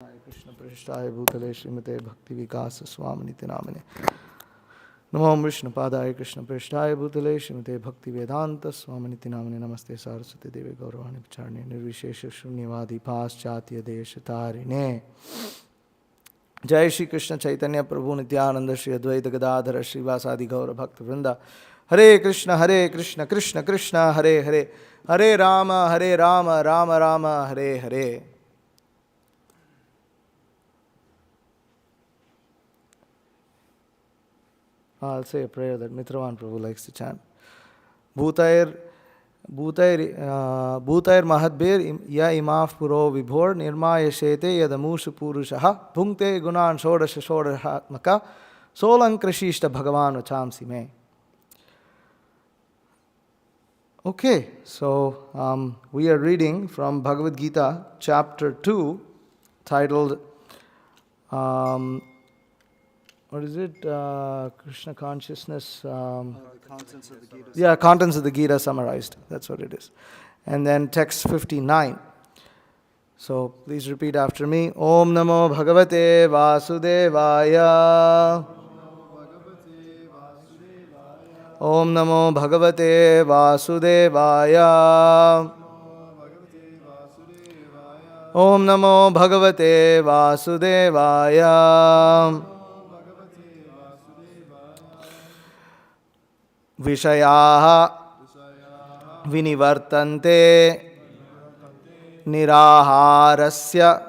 Krishna Prishthaya Bhutale Srimate Bhakti Vikas Swaminiti Namane Namo Vishnu Padaya Krishna Prishthaya Bhutale Srimate Bhakti Vedanta Swaminiti Namane Namaste Saraswati Devi Gauravani Pacharne Nirvishesha Shunyavadi Paschatya Deshatarine Jai Shri Krishna Chaitanya Prabhu Nityananda Shri Advaita Gadadhara Shri Vasadi Gaura Bhakta Vrinda Hare Krishna Krishna Krishna Hare Hare Hare Rama Rama Rama Hare Hare. I'll say a prayer that Mitravan Prabhu likes to chant. Bhutair Mahadbir Ya Imaf Puro Vibhor Nirmaya Shete Yadamushu Purushaha Bhungte Gunan Shodasha Shodahatmaka Solan Krishishta Bhagavan Vachamsi Me. Okay, so we are reading from Bhagavad Gita, chapter 2, titled what is it? Krishna consciousness. Contents of the Gita. Yeah, contents of the Gita summarized. That's what it is. And then text 59. So please repeat after me. Om Namo Bhagavate Vasudevaya. Om Namo Bhagavate Vasudevaya. Om Namo Bhagavate Vasudevaya. Vishayaha Vinivartante Niraharasya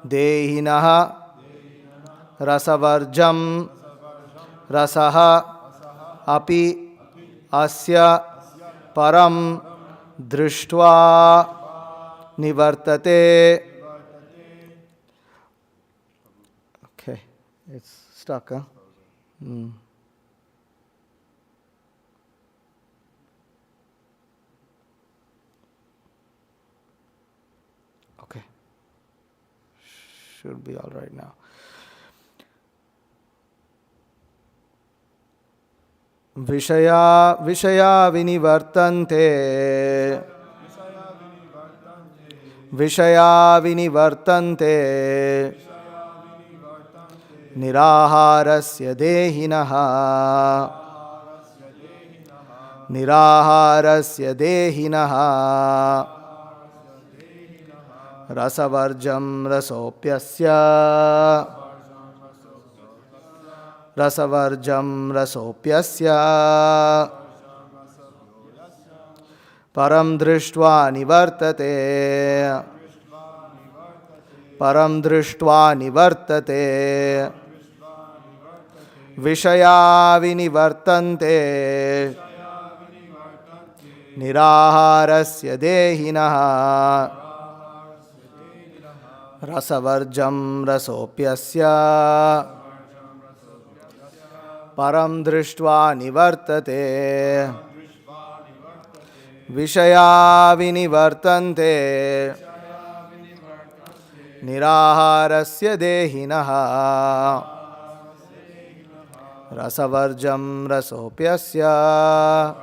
Dehinaha Rasavarjam Rasaha Api Asya Param Drishtva Nivartate. Okay, it's stuck, huh? Okay, should be all right now. Vishaya vinivartante. Vishaya vinivartante. Niraharasya dehinaha. Niraharasya dehinaha. Rasavarjam rasopyasya. Rasavarjam rasopyasya. Param drishtva nivartate. Param drishtva nivartate. Vishaya vinivartante. Niraharasya dehinaha. Rasavarjam rasopyasya. Param drishtva nivartate. Vishaya vinivartante. Niraharasya dehinaha. Rasavarjam rasopyasya.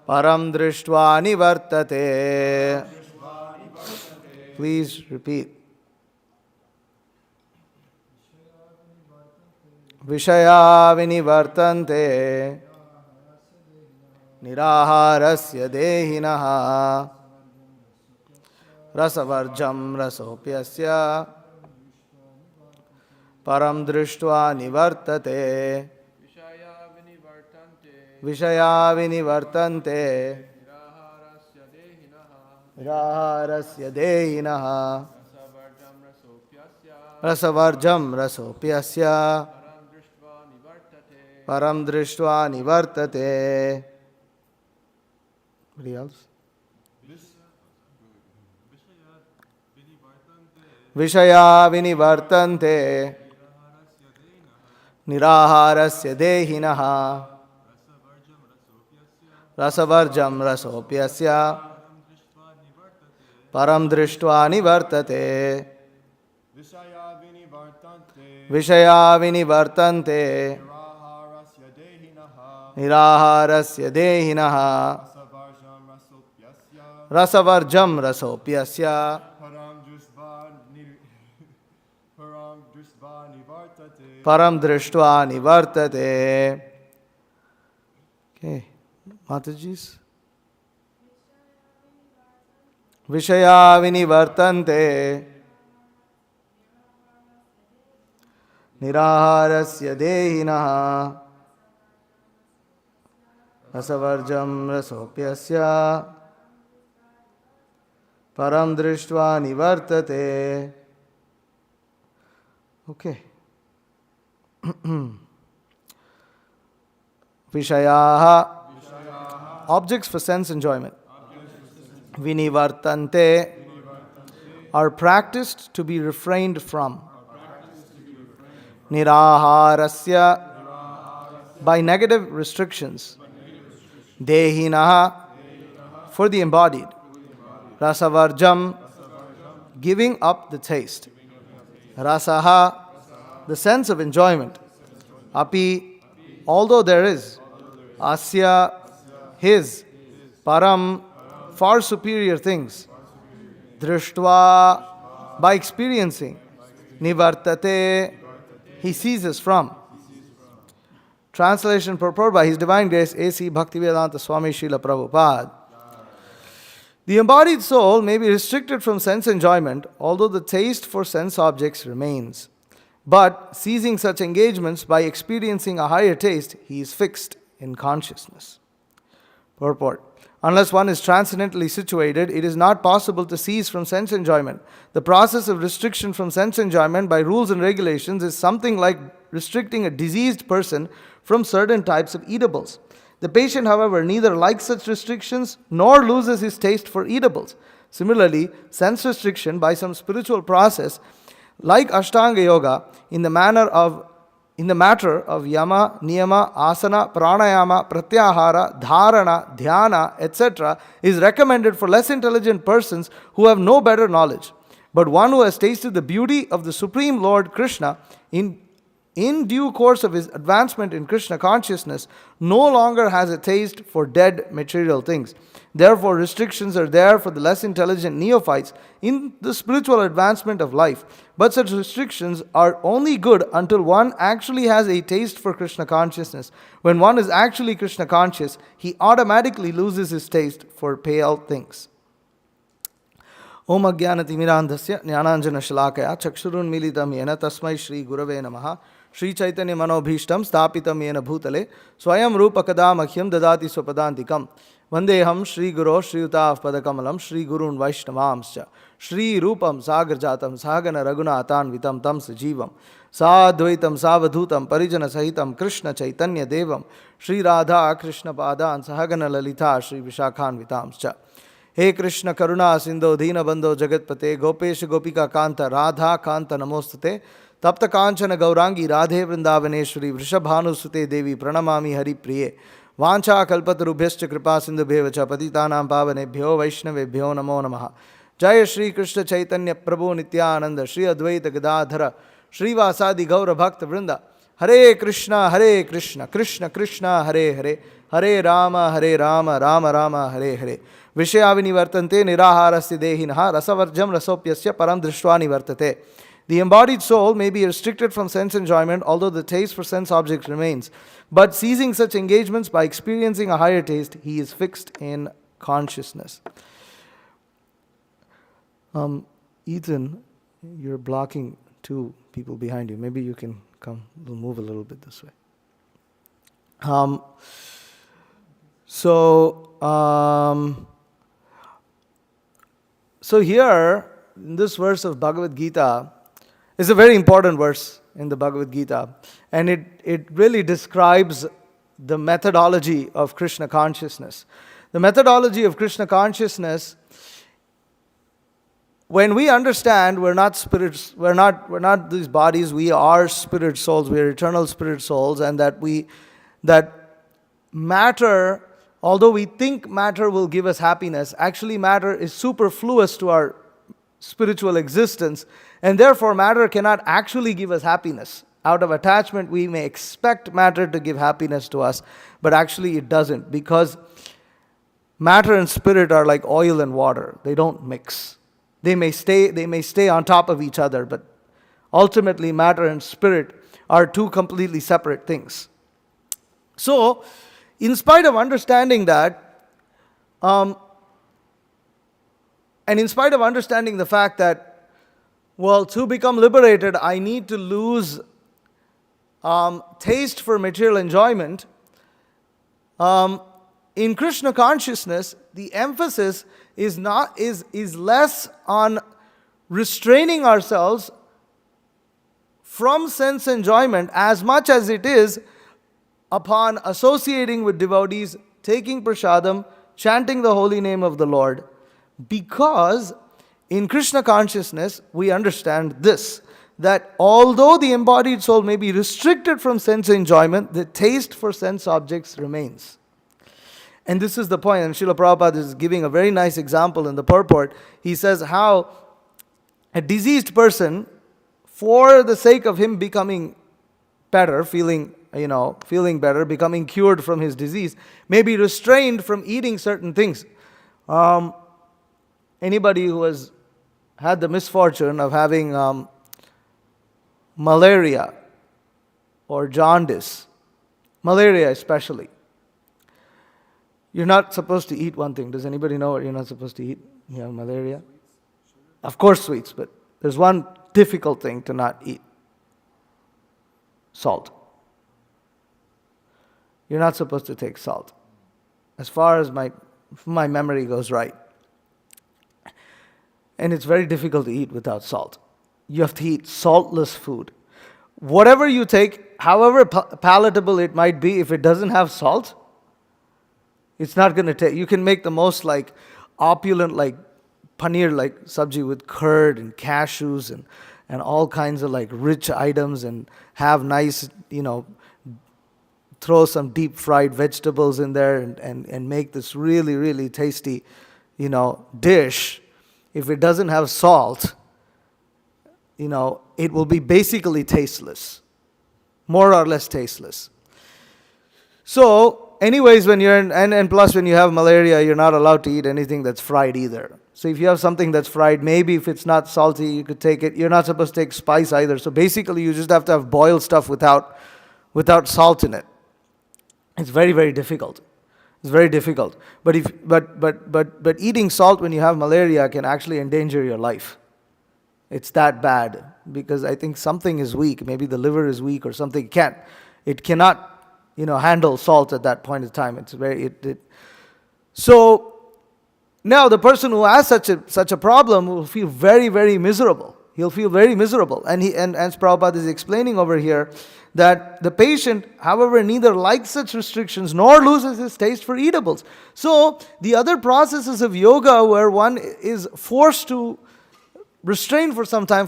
Param drishtva nivartate. Please repeat. Vishaya vinivartante. Niraharasya dehinaha. Rasavarjam rasopyasya. Param drishtva nivartate. Vishaya vinivartante. Niraharasya dehinaha. Rasavarjam rasopyasya. Param drishtva nivartate. Anybody else? Vishaya vinivartante. Niraharasya dehinaha. Rasavarjam rasopyasya. Param drishtva nivartate. Vishaya vinivartante. Niraharasya dehinaha. Rasavarjam rasopyasya. param drishtva nivartate. Okay, Mataji's. Vishaya vinivartante niraharasya dehinaha rasavarjam rasopyasya param drishtva nivartate. Okay. Vishayaha, objects for sense enjoyment. Vinivartante, are practiced to be refrained from. Niraharasya, by negative restrictions. Dehinaha, for the embodied. Rasavarjam, giving up the taste. Rasaha, the sense of enjoyment. Api, although there is. Asya, his. Param, far superior things. Drishtva, by experiencing. Nivartate, he ceases from. Translation purport by His Divine Grace A.C. Bhaktivedanta Swami Srila Prabhupada. The embodied soul may be restricted from sense enjoyment, although the taste for sense objects remains. But ceasing such engagements by experiencing a higher taste, he is fixed in consciousness. Purport. Unless one is transcendently situated, it is not possible to cease from sense enjoyment. The process of restriction from sense enjoyment by rules and regulations is something like restricting a diseased person from certain types of eatables. The patient, however, neither likes such restrictions nor loses his taste for eatables. Similarly, sense restriction by some spiritual process, like Ashtanga Yoga, in the matter of yama, niyama, asana, pranayama, pratyahara, dharana, dhyana, etc., is recommended for less intelligent persons who have no better knowledge. But one who has tasted the beauty of the Supreme Lord Krishna in due course of his advancement in Krishna consciousness no longer has a taste for dead material things. Therefore, restrictions are there for the less intelligent neophytes in the spiritual advancement of life. But such restrictions are only good until one actually has a taste for Krishna consciousness. When one is actually Krishna conscious, he automatically loses his taste for pale things. Om Ajnanatimirandhasya Jnananjana Shalakaya Chakshurun Militam Yena Tasmai Shri Gurave Namaha Shri Chaitanya Manobhishtam Stapitam Yena Bhutale Swayam Rupa Kadamakyam Dadati Swapadantikam Vandeham Shri Guru Shri Utav Padakamalam Shri Gurun Vaishnavamscha Shri Rupam Sagar Jatam Sagana Raghunathan Vitam Tam Sajivam Sadvaitam Savadhutam Parijana Sahitam Krishna Chaitanya Devam Shri Radha Krishna Padan Sahagana Lalita Shri Vishakhan Vitamscha. He Krishna Karuna Sindho Dina Bandho Jagatpate Gopesh Gopika Kanta Radha Kanta Namostate Tapta Kanchana Gaurangi Radhe Vrindavaneshwari Vrishabhanu Sute Devi Pranamami Hari Priye Vancha Kalpatarubhyascha Kripa Sindhu Bhevacha Patitanam Pavanebhyo Vaishnavebhyo Namo Namaha. Jaya Shri Krishna Chaitanya Prabhu Nityananda Shri Advaita Gadadhara Shri Vasadi Gaura Bhakta Vrinda. Hare Krishna Krishna Krishna Hare Hare Hare Rama Rama Rama Hare Hare. Vishayavini vartante niraharasya dehinaha rasavarjam rasopyasya param drishtva nivartate. The embodied soul may be restricted from sense enjoyment, although the taste for sense objects remains. But ceasing such engagements by experiencing a higher taste, he is fixed in consciousness. Ethan, you're blocking two people behind you. Maybe you can come, we'll move a little bit this way. So here, in this verse of Bhagavad Gita, is a very important verse in the Bhagavad Gita. And it really describes the methodology of Krishna consciousness. The methodology of Krishna consciousness, when we understand we're not spirits, we're not these bodies, we are spirit souls, we are eternal spirit souls, and that matter, although we think matter will give us happiness, actually matter is superfluous to our spiritual existence, and therefore matter cannot actually give us happiness. Out of attachment, we may expect matter to give happiness to us, but actually it doesn't, because matter and spirit are like oil and water. They don't mix. They may stay on top of each other, but Ultimately, matter and spirit are two completely separate things. So, in spite of understanding that, and in spite of understanding the fact that, well, to become liberated, I need to lose taste for material enjoyment, in Krishna consciousness, the emphasis is less on restraining ourselves from sense enjoyment as much as it is upon associating with devotees, taking prasadam, chanting the holy name of the Lord. Because in Krishna consciousness, we understand this, that although the embodied soul may be restricted from sense enjoyment, the taste for sense objects remains. And this is the point, and Srila Prabhupada is giving a very nice example in the purport. He says how a diseased person, for the sake of him becoming better, feeling better, becoming cured from his disease, may be restrained from eating certain things. Anybody who has had the misfortune of having malaria or jaundice, malaria especially, you're not supposed to eat one thing. Does anybody know what you're not supposed to eat? You have malaria? Of course sweets, but there's one difficult thing to not eat. Salt. You're not supposed to take salt. As far as my memory goes right. And it's very difficult to eat without salt. You have to eat saltless food. Whatever you take, however palatable it might be, if it doesn't have salt, it's not going to take. You can make the most like opulent, like paneer, like sabji with curd and cashews and all kinds of like rich items, and have nice, throw some deep fried vegetables in there and make this really, really tasty, dish. If it doesn't have salt, it will be basically tasteless, more or less tasteless. So, anyways, when you're and plus when you have malaria, you're not allowed to eat anything that's fried either. So if you have something that's fried, maybe if it's not salty, you could take it. You're not supposed to take spice either. So basically, you just have to have boiled stuff without salt in it. It's very, very difficult. It's very difficult. But eating salt when you have malaria can actually endanger your life. It's that bad, because I think something is weak. Maybe the liver is weak or something. It cannot handle salt at that point in time. It's very So now the person who has such a problem will feel very, very miserable. He'll feel very miserable. And as Prabhupada is explaining over here, that the patient, however, neither likes such restrictions nor loses his taste for eatables. So the other processes of yoga, where one is forced to restrain for some time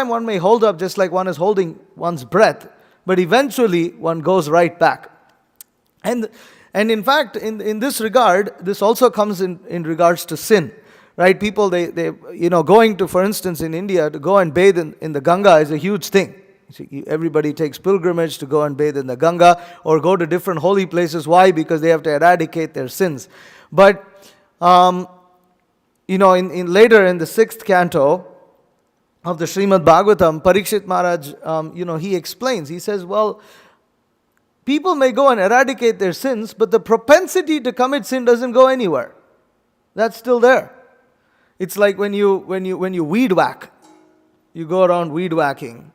one may hold up just like one is holding one's breath, but eventually one goes right back. And in fact, in this regard, this also comes in regards to sin, right? People, they going to, for instance, in India, to go and bathe in the Ganga is a huge thing. Everybody takes pilgrimage to go and bathe in the Ganga or go to different holy places. Why? Because they have to eradicate their sins. But, in later in the 6th canto of the Srimad Bhagavatam, Parikshit Maharaj, he explains, he says, well, people may go and eradicate their sins, but the propensity to commit sin doesn't go anywhere. That's still there. It's like when you weed whack, you go around weed whacking.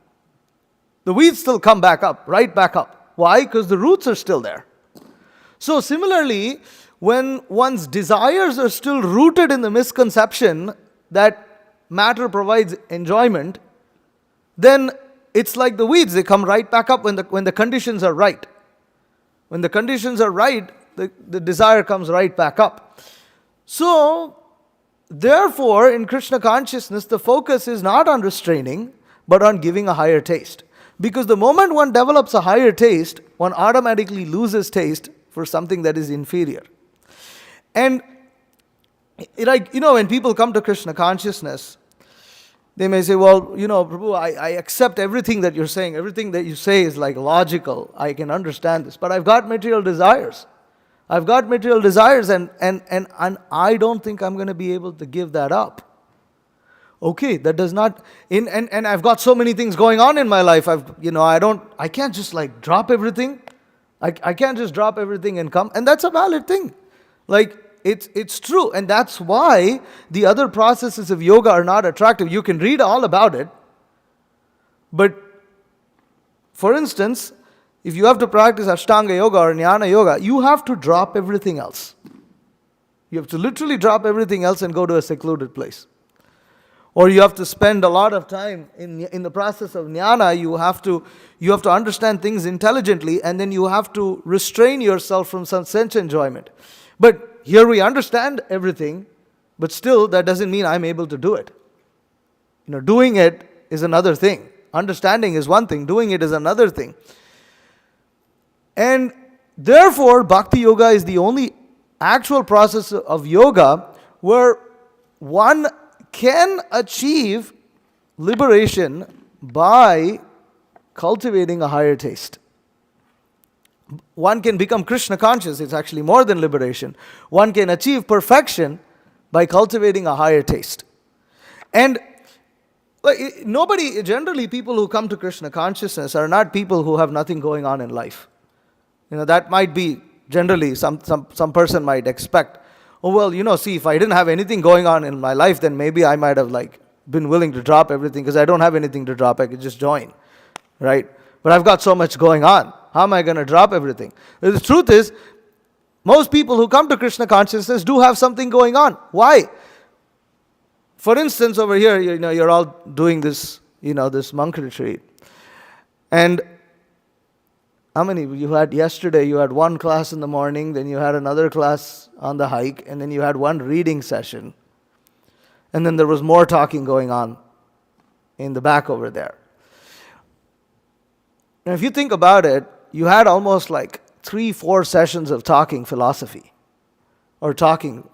The weeds still come back up, right back up. Why? Because the roots are still there. So similarly, when one's desires are still rooted in the misconception that matter provides enjoyment, then it's like the weeds, they come right back up when the conditions are right. When the conditions are right, the desire comes right back up. So, therefore, in Krishna consciousness, the focus is not on restraining, but on giving a higher taste. Because the moment one develops a higher taste, one automatically loses taste for something that is inferior. And when people come to Krishna consciousness, they may say, well, Prabhu, I accept everything that you're saying. Everything that you say is like logical. I can understand this. But I've got material desires. And I don't think I'm going to be able to give that up. Okay, that does not, and I've got so many things going on in my life. I can't just like drop everything. I can't just drop everything and come. And that's a valid thing. Like, it's true. And that's why the other processes of yoga are not attractive. You can read all about it. But, for instance, if you have to practice Ashtanga yoga or Jnana yoga, you have to drop everything else. You have to literally drop everything else and go to a secluded place. Or you have to spend a lot of time in the process of jnana. You have to understand things intelligently, and then you have to restrain yourself from some sense enjoyment. But here we understand everything, but still that doesn't mean I'm able to do it. Doing it is another thing. Understanding is one thing, doing it is another thing. And therefore, Bhakti Yoga is the only actual process of yoga where one can achieve liberation by cultivating a higher taste. One can become Krishna conscious. It's actually more than liberation. One can achieve perfection by cultivating a higher taste. And generally people who come to Krishna consciousness are not people who have nothing going on in life. That might be generally some person might expect. Oh, well, see, if I didn't have anything going on in my life, then maybe I might have been willing to drop everything, because I don't have anything to drop. I could just join, right? But I've got so much going on. How am I going to drop everything? The truth is, most people who come to Krishna consciousness do have something going on. Why? For instance, over here, you're all doing this, this monk retreat. And how many you had yesterday? You had one class in the morning, then you had another class on the hike, and then you had one reading session. And then there was more talking going on in the back over there. Now, if you think about it, you had almost 3-4 sessions of talking philosophy or talking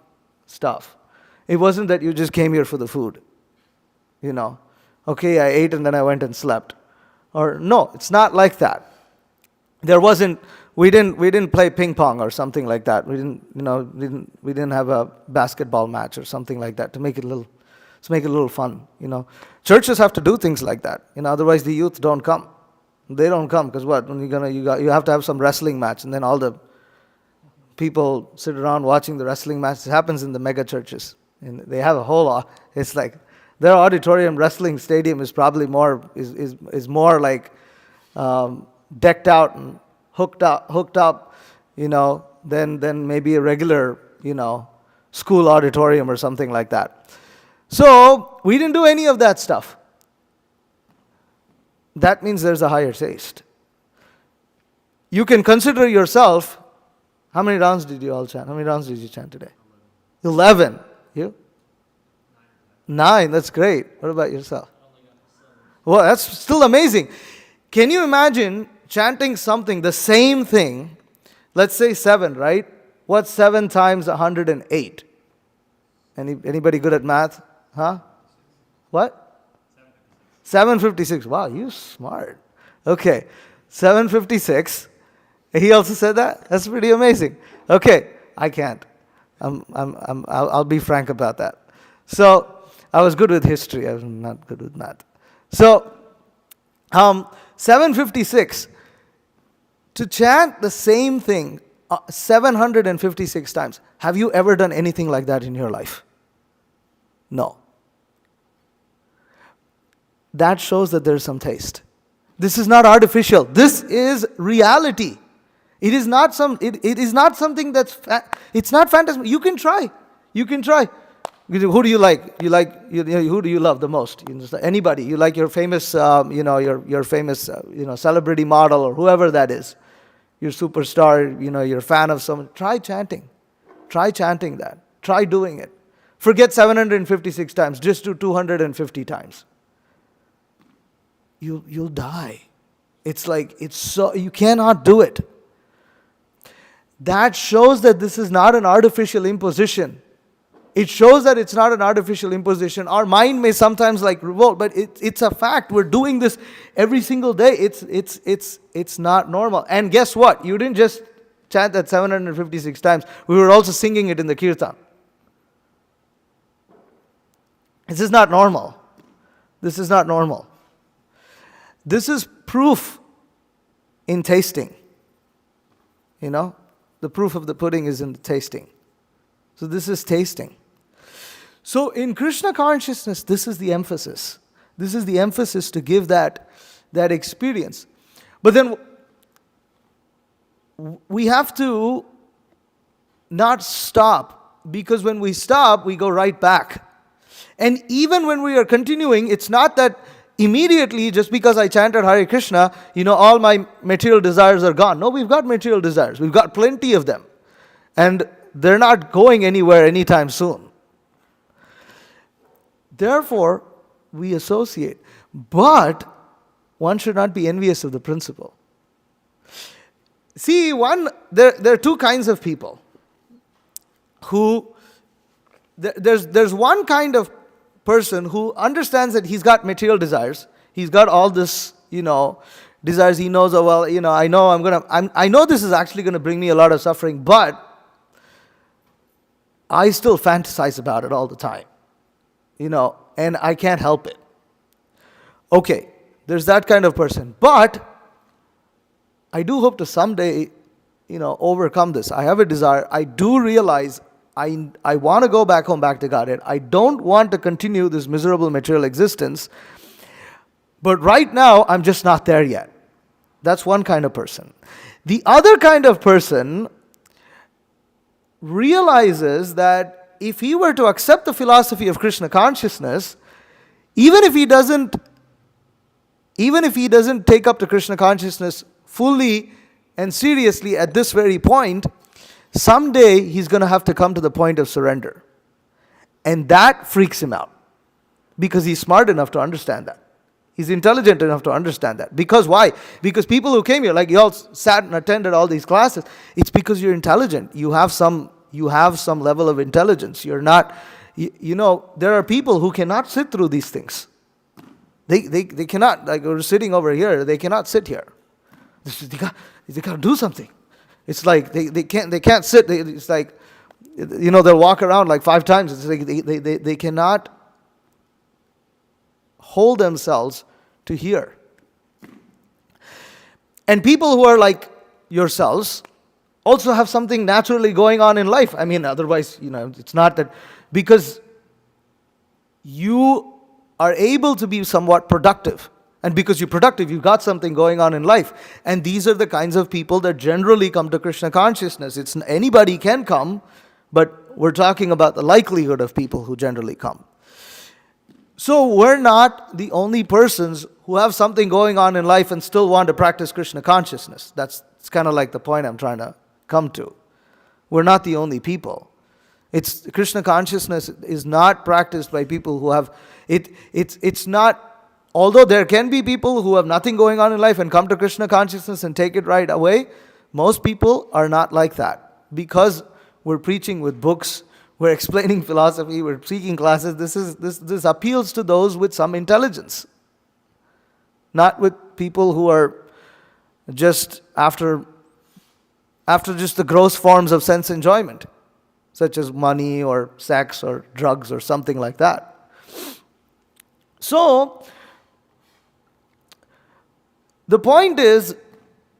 stuff. It wasn't that you just came here for the food. Okay, I ate and then I went and slept. Or no, it's not like that. We didn't play ping pong or something like that. We didn't have a basketball match or something like that to make it a little fun. Churches have to do things like that. Otherwise the youth don't come. They don't come because what? When you have to have some wrestling match, and then all the people sit around watching the wrestling match. It happens in the mega churches. And they have a whole. It's like their auditorium wrestling stadium is probably more decked out and hooked up, than maybe a regular, school auditorium or something like that. So we didn't do any of that stuff. That means there's a higher taste. You can consider yourself. How many rounds did you all chant? How many rounds did you chant today? 11. You? 9. That's great. What about yourself? Well, that's still amazing. Can you imagine chanting something, the same thing, let's say 7, right? What's 7 times 108? Anybody good at math? Huh? What? 756. Wow, you smart. Okay, 756. He also said that? That's pretty amazing. Okay, I can't. I'll be frank about that. So, I was good with history. I was not good with math. So, 756. To chant the same thing 756 times. Have you ever done anything like that in your life? No. That shows that there's some taste. This is not artificial. This is reality. It is not something that's it's not fantasy. You can try. Who do you like? Who do you love the most? Anybody? You like your famous your famous celebrity model or whoever that is. Your superstar, you're a fan of someone. Try chanting. Try chanting that. Try doing it. Forget 756 times. Just do 250 times. You'll die. It's so you cannot do it. That shows that this is not an artificial imposition. It shows that it's not an artificial imposition. Our mind may sometimes revolt, but it's a fact. We're doing this every single day. It's not normal. And guess what? You didn't just chant that 756 times. We were also singing it in the kirtan. This is not normal. This is not normal. This is proof in tasting. You know, the proof of the pudding is in the tasting. So this is tasting. So in Krishna consciousness, this is the emphasis. This is the emphasis to give that experience. But then we have to not stop, because when we stop, we go right back. And even when we are continuing, it's not that immediately, just because I chanted Hare Krishna, all my material desires are gone. No, we've got material desires. We've got plenty of them. And they're not going anywhere anytime soon. Therefore, we associate. But one should not be envious of the principle. See, there are two kinds of people who, there's one kind of person who understands that he's got material desires. He's got all this, desires. He knows, oh well, I know this is actually going to bring me a lot of suffering, but I still fantasize about it all the time, and I can't help it. Okay, there's that kind of person. But I do hope to someday, overcome this. I have a desire. I do realize I want to go back home, back to Godhead. I don't want to continue this miserable material existence. But right now, I'm just not there yet. That's one kind of person. The other kind of person realizes that if he were to accept the philosophy of Krishna consciousness, even if he doesn't take up to Krishna consciousness fully and seriously at this very point, someday he's going to have to come to the point of surrender. And that freaks him out. Because he's smart enough to understand that. He's intelligent enough to understand that. Because why? Because people who came here, like you all sat and attended all these classes, it's because you're intelligent. You have some level of intelligence. You're not, there are people who cannot sit through these things. They cannot, like we're sitting over here, they cannot sit here. They got to do something. It's like they can't sit. It's like, they'll walk around like 5 times. It's like they cannot hold themselves to hear. And people who are like yourselves also have something naturally going on in life. I mean, otherwise, it's not that, because you are able to be somewhat productive. And because you're productive, you've got something going on in life. And these are the kinds of people that generally come to Krishna consciousness. It's anybody can come, but we're talking about the likelihood of people who generally come. So we're not the only persons who have something going on in life and still want to practice Krishna consciousness. It's kind of like the point I'm trying to come to. We're not the only people. It's Krishna consciousness is not practiced by people who have it's not. Although there can be people who have nothing going on in life and come to Krishna consciousness and take it right away, most people are not like that. Because we're preaching with books, we're explaining philosophy, we're seeking classes. This appeals to those with some intelligence. Not with people who are just after just the gross forms of sense enjoyment, such as money or sex or drugs or something like that. So, the point is,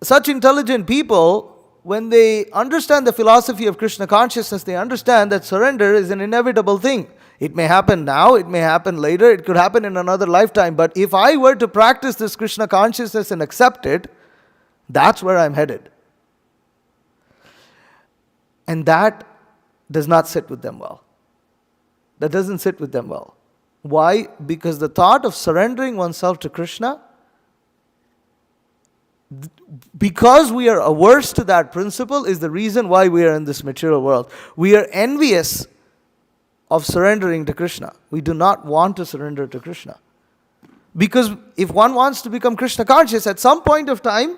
such intelligent people, when they understand the philosophy of Krishna consciousness, they understand that surrender is an inevitable thing. It may happen now, it may happen later, it could happen in another lifetime. But if I were to practice this Krishna consciousness and accept it, that's where I'm headed. And that does not sit with them well. That doesn't sit with them well. Why? Because the thought of surrendering oneself to Krishna, because we are averse to that principle, is the reason why we are in this material world. We are envious of surrendering to Krishna. We do not want to surrender to Krishna. Because if one wants to become Krishna conscious, at some point of time,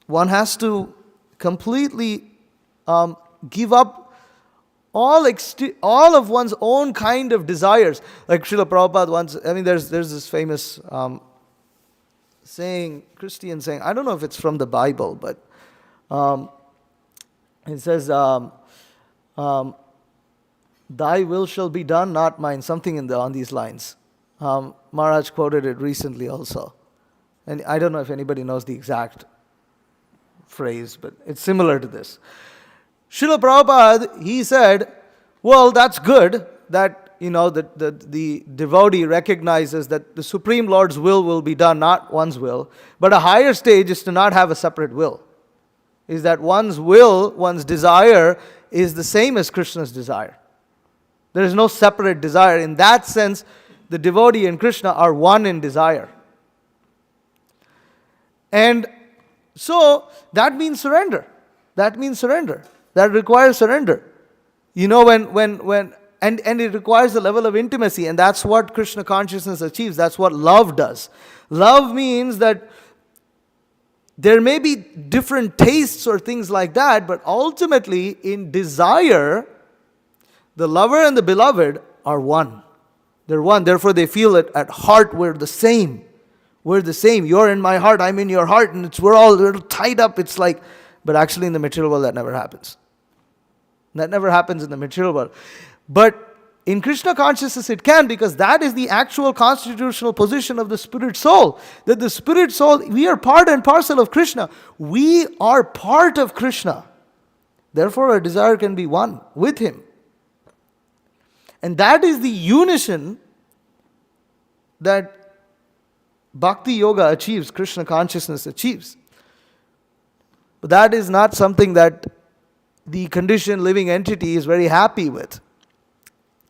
one has to completely give up all of one's own kind of desires. Like Srila Prabhupada once, there's this famous saying, Christian saying, I don't know if it's from the Bible, but it says, Thy will shall be done, not mine. Something on these lines. Maharaj quoted it recently also. And I don't know if anybody knows the exact phrase, but it's similar to this. Srila Prabhupada, he said, well, that's good that the devotee recognizes that the Supreme Lord's will be done, not one's will. But a higher stage is to not have a separate will. Is that one's will, one's desire is the same as Krishna's desire. There is no separate desire. In that sense, the devotee and Krishna are one in desire. And so that means surrender. That means surrender. That requires surrender. And it requires a level of intimacy, and that's what Krishna consciousness achieves. That's what love does. Love means that there may be different tastes or things like that, but ultimately in desire, the lover and the beloved are one. They're one. Therefore, they feel it at heart, we're the same. We're the same. You're in my heart, I'm in your heart, and we're all tied up. It's like, but actually in the material world, that never happens. That never happens in the material world. But in Krishna consciousness it can, because that is the actual constitutional position of the spirit soul. That the spirit soul, we are part and parcel of Krishna. We are part of Krishna. Therefore our desire can be one with Him. And that is the unison that Bhakti Yoga achieves, Krishna consciousness achieves. But that is not something that the conditioned living entity is very happy with.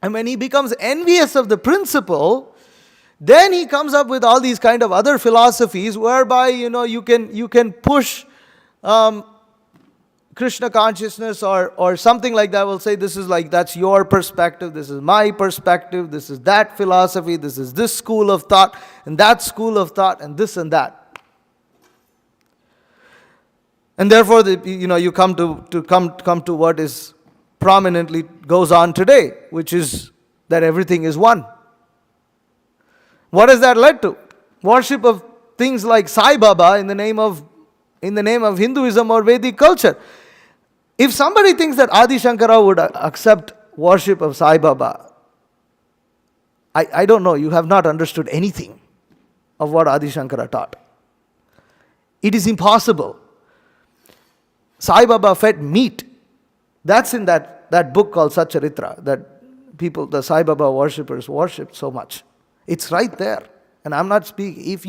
And when he becomes envious of the principle, then he comes up with all these kind of other philosophies whereby you can push Krishna consciousness or something like that. Will say this is like, that's your perspective, this is my perspective, this is that philosophy, this is this school of thought and that school of thought and this and that. And therefore, you come to what is prominently goes on today, which is that everything is one. What has that led to? Worship of things like Sai Baba in the name of Hinduism or Vedic culture. If somebody thinks that Adi Shankara would accept worship of Sai Baba, I don't know. You have not understood anything of what Adi Shankara taught. It is impossible. Sai Baba fed meat. That's in that book called Satcharitra, that people, the Sai Baba worshippers worshipped so much. It's right there. And I'm not speaking.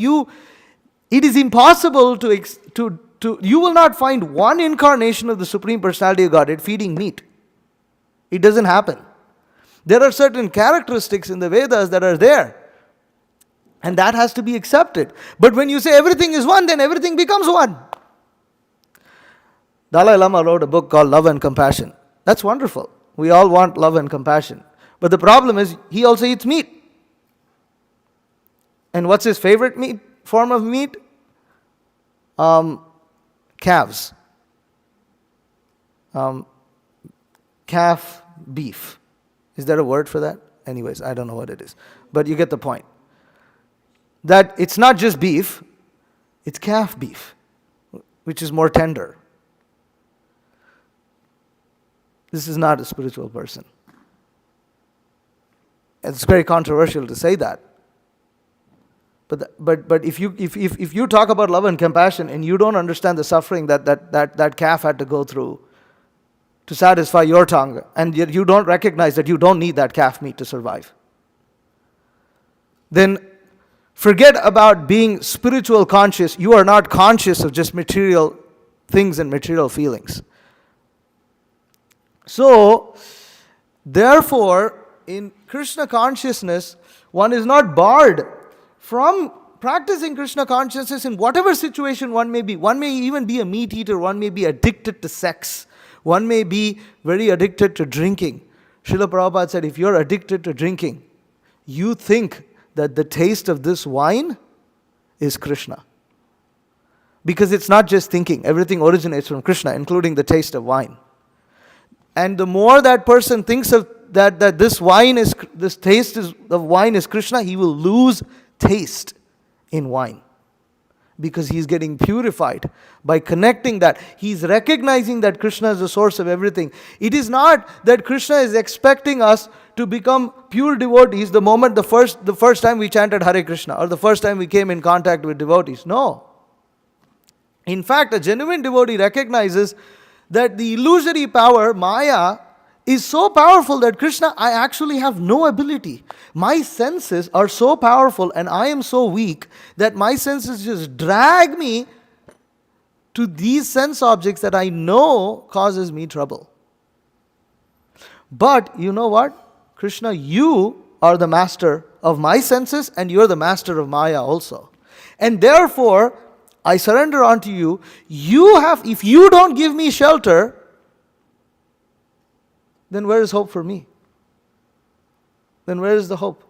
It is impossible you will not find one incarnation of the Supreme Personality of Godhead feeding meat. It doesn't happen. There are certain characteristics in the Vedas that are there. And that has to be accepted. But when you say everything is one, then everything becomes one. Dalai Lama wrote a book called Love and Compassion. That's wonderful. We all want love and compassion. But the problem is, he also eats meat. And what's his favorite form of meat? Calves. Calf beef. Is there a word for that? Anyways, I don't know what it is. But you get the point. That it's not just beef, it's calf beef, which is more tender. This is not a spiritual person. It's very controversial to say that. But if you talk about love and compassion and you don't understand the suffering that calf had to go through to satisfy your tongue, and yet you don't recognize that you don't need that calf meat to survive, then forget about being spiritual conscious. You are not conscious of just material things and material feelings. So, therefore, in Krishna consciousness, one is not barred from practicing Krishna consciousness in whatever situation one may be. One may even be a meat eater, one may be addicted to sex, one may be very addicted to drinking. Srila Prabhupada said, if you're addicted to drinking, you think that the taste of this wine is Krishna. Because it's not just thinking, everything originates from Krishna, including the taste of wine. And the more that person thinks of that this taste of wine is Krishna, he will lose taste in wine. because he's getting purified by connecting that. He's recognizing that Krishna is the source of everything. It is not that Krishna is expecting us to become pure devotees the moment the first time we chanted Hare Krishna or the first time we came in contact with devotees. No. In fact, a genuine devotee recognizes that the illusory power, Maya, is so powerful that Krishna, I actually have no ability. My senses are so powerful and I am so weak that my senses just drag me to these sense objects that I know causes me trouble. But you know what? Krishna, you are the master of my senses and you're the master of Maya also. And therefore, I surrender unto you. If you don't give me shelter, then where is hope for me? Then where is the hope?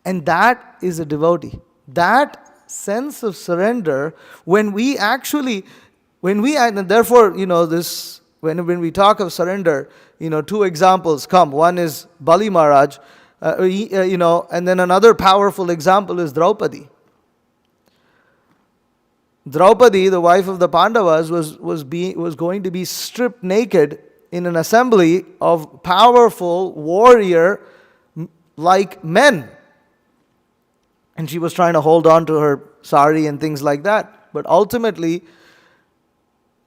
And that is a devotee. That sense of surrender, and therefore, when we talk of surrender, two examples come. One is Bali Maharaj, and then another powerful example is Draupadi. Draupadi, the wife of the Pandavas, was going to be stripped naked in an assembly of powerful warrior-like men. And she was trying to hold on to her sari and things like that. But ultimately,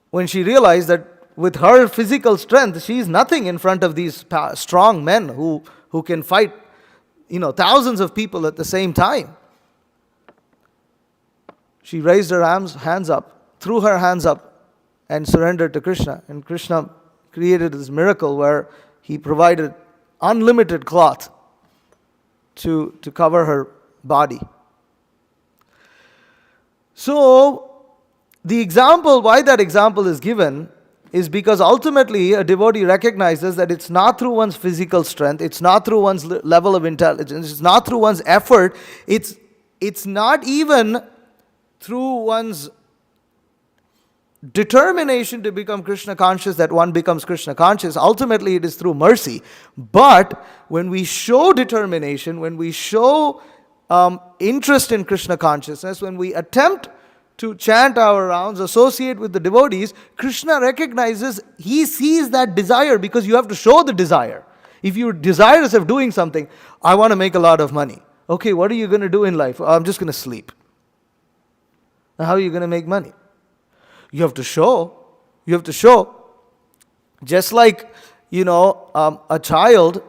when she realized that with her physical strength, she is nothing in front of these strong men who can fight, thousands of people at the same time. She raised her hands up, threw her hands up, and surrendered to Krishna. And Krishna created this miracle where he provided unlimited cloth to cover her body. So, why that example is given is because ultimately a devotee recognizes that it's not through one's physical strength, it's not through one's level of intelligence, it's not through one's effort, it's not even through one's determination to become Krishna conscious that one becomes Krishna conscious. Ultimately, it is through mercy. But when we show determination, when we show interest in Krishna consciousness, when we attempt to chant our rounds, associate with the devotees, Krishna recognizes, he sees that desire because you have to show the desire. If you're desirous of doing something, I want to make a lot of money. Okay, what are you going to do in life? I'm just going to sleep. Now, how are you going to make money? You have to show. Just like, a child,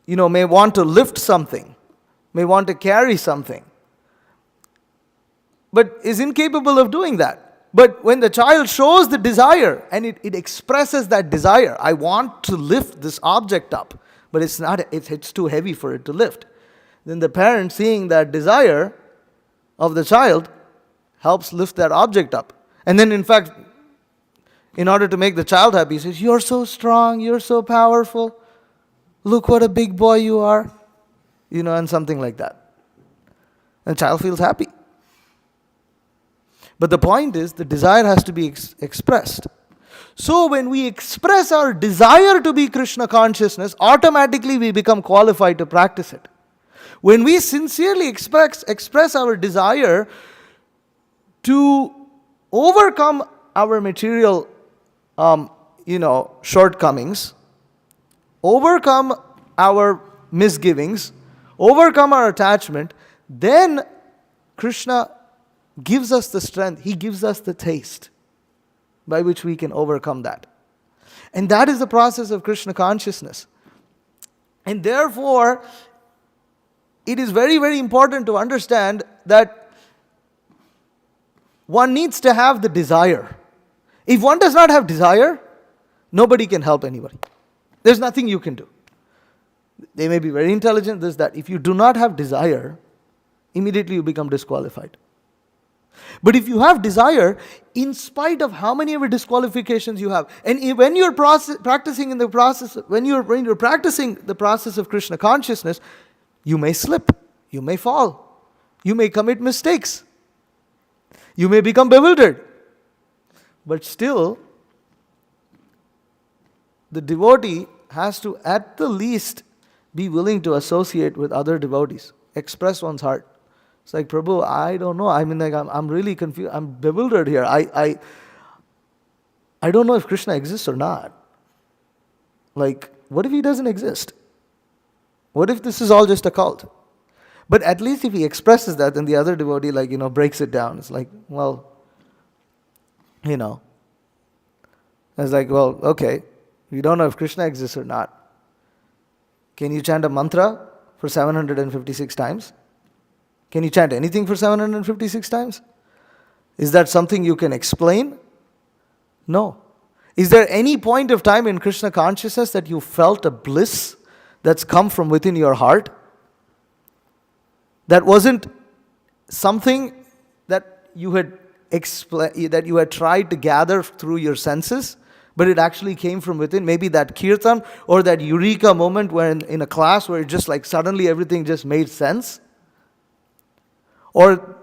may want to lift something, may want to carry something, but is incapable of doing that. But when the child shows the desire and it expresses that desire, I want to lift this object up, but it's too heavy for it to lift. Then the parent, seeing that desire of the child, helps lift that object up. And then, in fact, in order to make the child happy, he says, "You're so strong, you're so powerful. Look what a big boy you are." And something like that. And the child feels happy. But the point is, the desire has to be expressed. So when we express our desire to be Krishna consciousness, automatically we become qualified to practice it. When we sincerely express our desire to overcome our material, shortcomings, overcome our misgivings, overcome our attachment, then Krishna gives us the strength, he gives us the taste by which we can overcome that. And that is the process of Krishna consciousness. And therefore, it is very, very important to understand that one needs to have the desire. If one does not have desire, nobody can help anybody. There's nothing you can do. They may be very intelligent, this, that. If you do not have desire, immediately you become disqualified. But if you have desire, in spite of how many ever disqualifications you have, and when you're practicing the process of Krishna consciousness, you may slip, you may fall, you may commit mistakes, you may become bewildered. But still, the devotee has to at the least be willing to associate with other devotees, express one's heart, It's like, Prabhu, I don't know. I mean, like, I'm really confused. I'm bewildered here. I don't know if Krishna exists or not. Like, what if he doesn't exist? What if this is all just a cult? But at least if he expresses that, then the other devotee, like, breaks it down. It's like, well, it's like, well, okay, you don't know if Krishna exists or not. Can you chant a mantra for 756 times? Can you chant anything for 756 times? Is that something you can explain? No. Is there any point of time in Krishna consciousness that you felt a bliss that's come from within your heart? That wasn't something that you had that you had tried to gather through your senses, but it actually came from within. Maybe that kirtan or that eureka moment when in a class where it just like suddenly everything just made sense. Or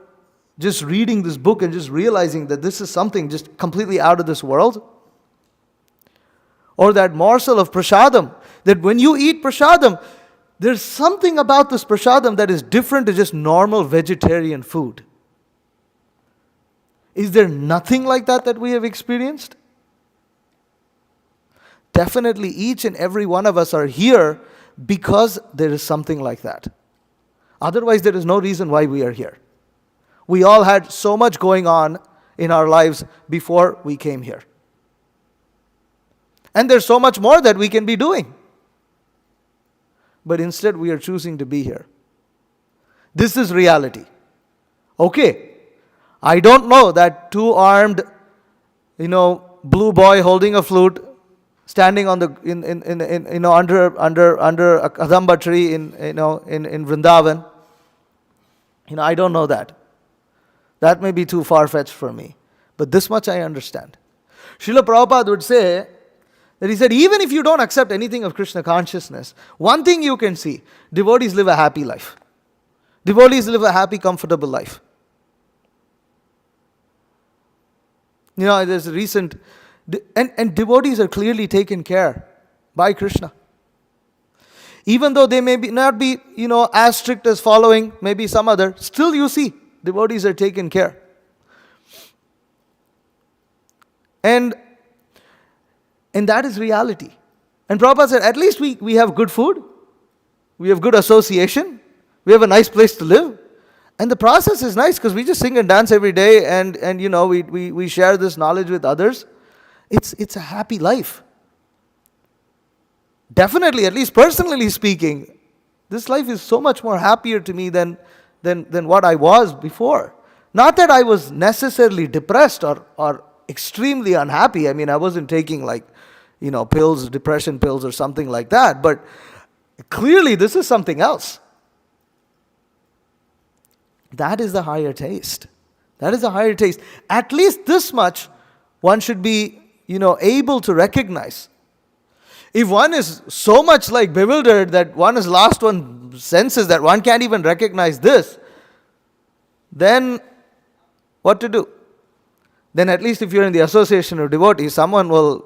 just reading this book and just realizing that this is something just completely out of this world. Or that morsel of prasadam, that when you eat prasadam, there's something about this prasadam that is different to just normal vegetarian food. Is there nothing like that we have experienced? Definitely each and every one of us are here because there is something like that. Otherwise, there is no reason why we are here. We all had so much going on in our lives before we came here. And there's so much more that we can be doing. But instead, we are choosing to be here. This is reality. Okay. I don't know that two-armed, blue boy holding a flute, standing on the under a kadamba tree in Vrindavan. I don't know that. That may be too far-fetched for me. But this much I understand. Srila Prabhupada would say that he said, even if you don't accept anything of Krishna consciousness, one thing you can see, devotees live a happy life. Devotees live a happy, comfortable life. There's a recent, and devotees are clearly taken care by Krishna. Even though they may not be, as strict as following maybe some other, still you see, devotees are taken care. And that is reality. And Prabhupada said, at least we have good food, we have good association, we have a nice place to live. And the process is nice because we just sing and dance every day and we share this knowledge with others. It's a happy life. Definitely, at least personally speaking, this life is so much more happier to me than what I was before. Not that I was necessarily depressed or extremely unhappy. I mean, I wasn't taking pills, depression pills or something like that. But clearly this is something else. That is the higher taste. That is the higher taste. At least this much one should be, able to recognize. If one is so much bewildered that one has lost one's senses that one can't even recognize this, then what to do? Then at least if you're in the association of devotees, someone will,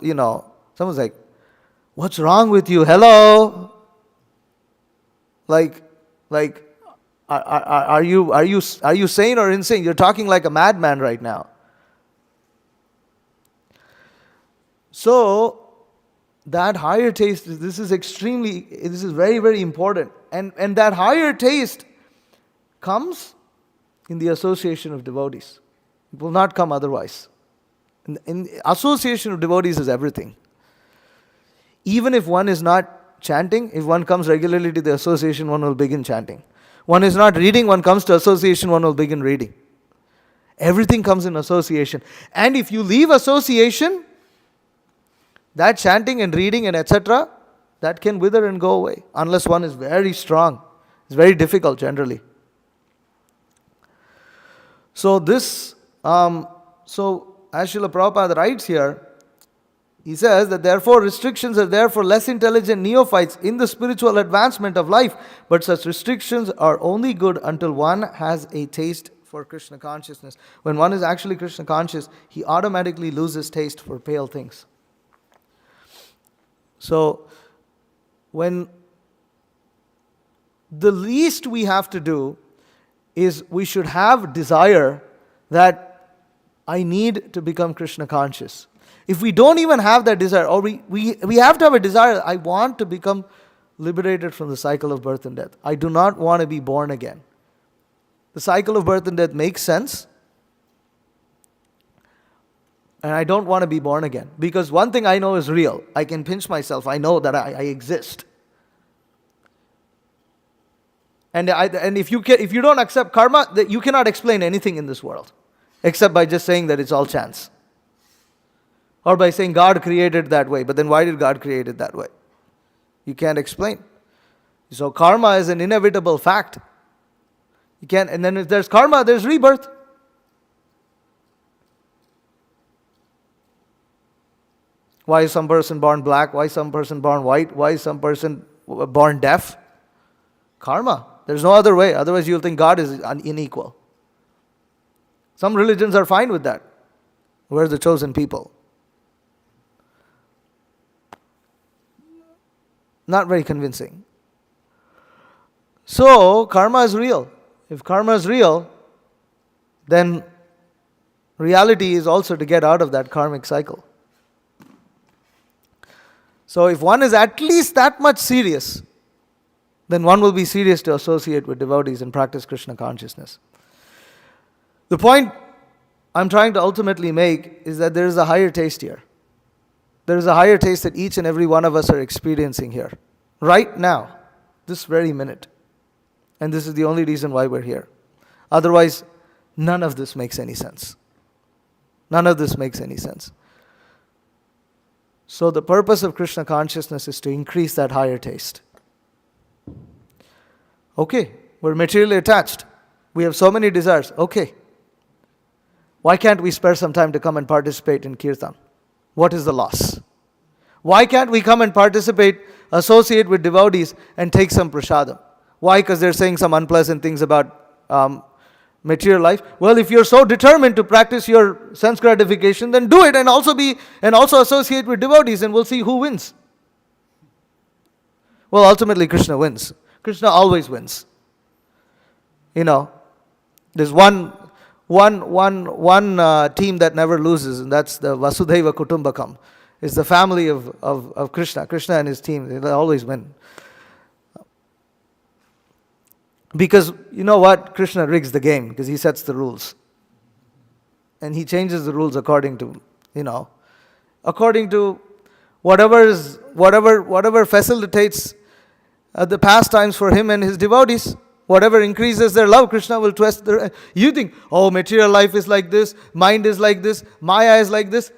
someone's like, what's wrong with you? Hello? Are you sane or insane? You're talking like a madman right now. So that higher taste, this is very, very important. And that higher taste comes in the association of devotees. It will not come otherwise. In association of devotees is everything. Even if one is not chanting, if one comes regularly to the association, one will begin chanting. One is not reading, one comes to association, one will begin reading. Everything comes in association. And if you leave association, that chanting and reading and etc., that can wither and go away. Unless one is very strong. It's very difficult generally. So as Srila Prabhupada writes here, he says that therefore restrictions are there for less intelligent neophytes in the spiritual advancement of life, but such restrictions are only good until one has a taste for Krishna consciousness. When one is actually Krishna conscious, he automatically loses taste for pale things. So, when the least we have to do is we should have desire that I need to become Krishna conscious. If we don't even have that desire, or we have to have a desire, I want to become liberated from the cycle of birth and death. I do not want to be born again. The cycle of birth and death makes sense. And I don't want to be born again. Because one thing I know is real. I can pinch myself. I know that I exist. And if you don't accept karma, that you cannot explain anything in this world. Except by just saying that it's all chance. Or by saying God created that way. But then why did God create it that way? You can't explain. So karma is an inevitable fact. You can't, and then if there's karma, there's rebirth. Why is some person born black? Why is some person born white? Why is some person born deaf? Karma. There's no other way. Otherwise you'll think God is unequal. Some religions are fine with that. We're the chosen people. Not very convincing. So, karma is real. If karma is real, then reality is also to get out of that karmic cycle. So, if one is at least that much serious, then one will be serious to associate with devotees and practice Krishna consciousness. The point I'm trying to ultimately make is that there is a higher taste here. There is a higher taste that each and every one of us are experiencing here. Right now. This very minute. And this is the only reason why we're here. Otherwise, none of this makes any sense. None of this makes any sense. So the purpose of Krishna consciousness is to increase that higher taste. Okay, we're materially attached. We have so many desires. Okay. Why can't we spare some time to come and participate in kirtan? What is the loss? Why can't we come and participate, associate with devotees, and take some prasadam? Why? Because they're saying some unpleasant things about material life. Well, if you're so determined to practice your sense gratification, then do it and also associate with devotees, and we'll see who wins. Well, ultimately Krishna wins. Krishna always wins. You know, there's one team that never loses, and that's the Vasudhaiva Kutumbakam. It's the family of Krishna. Krishna and his team, they always win. Because you know what? Krishna rigs the game because he sets the rules. And he changes the rules according to whatever facilitates the pastimes for him and his devotees. Whatever increases their love, Krishna will twist their... You think, oh, material life is like this, mind is like this, Maya is like this.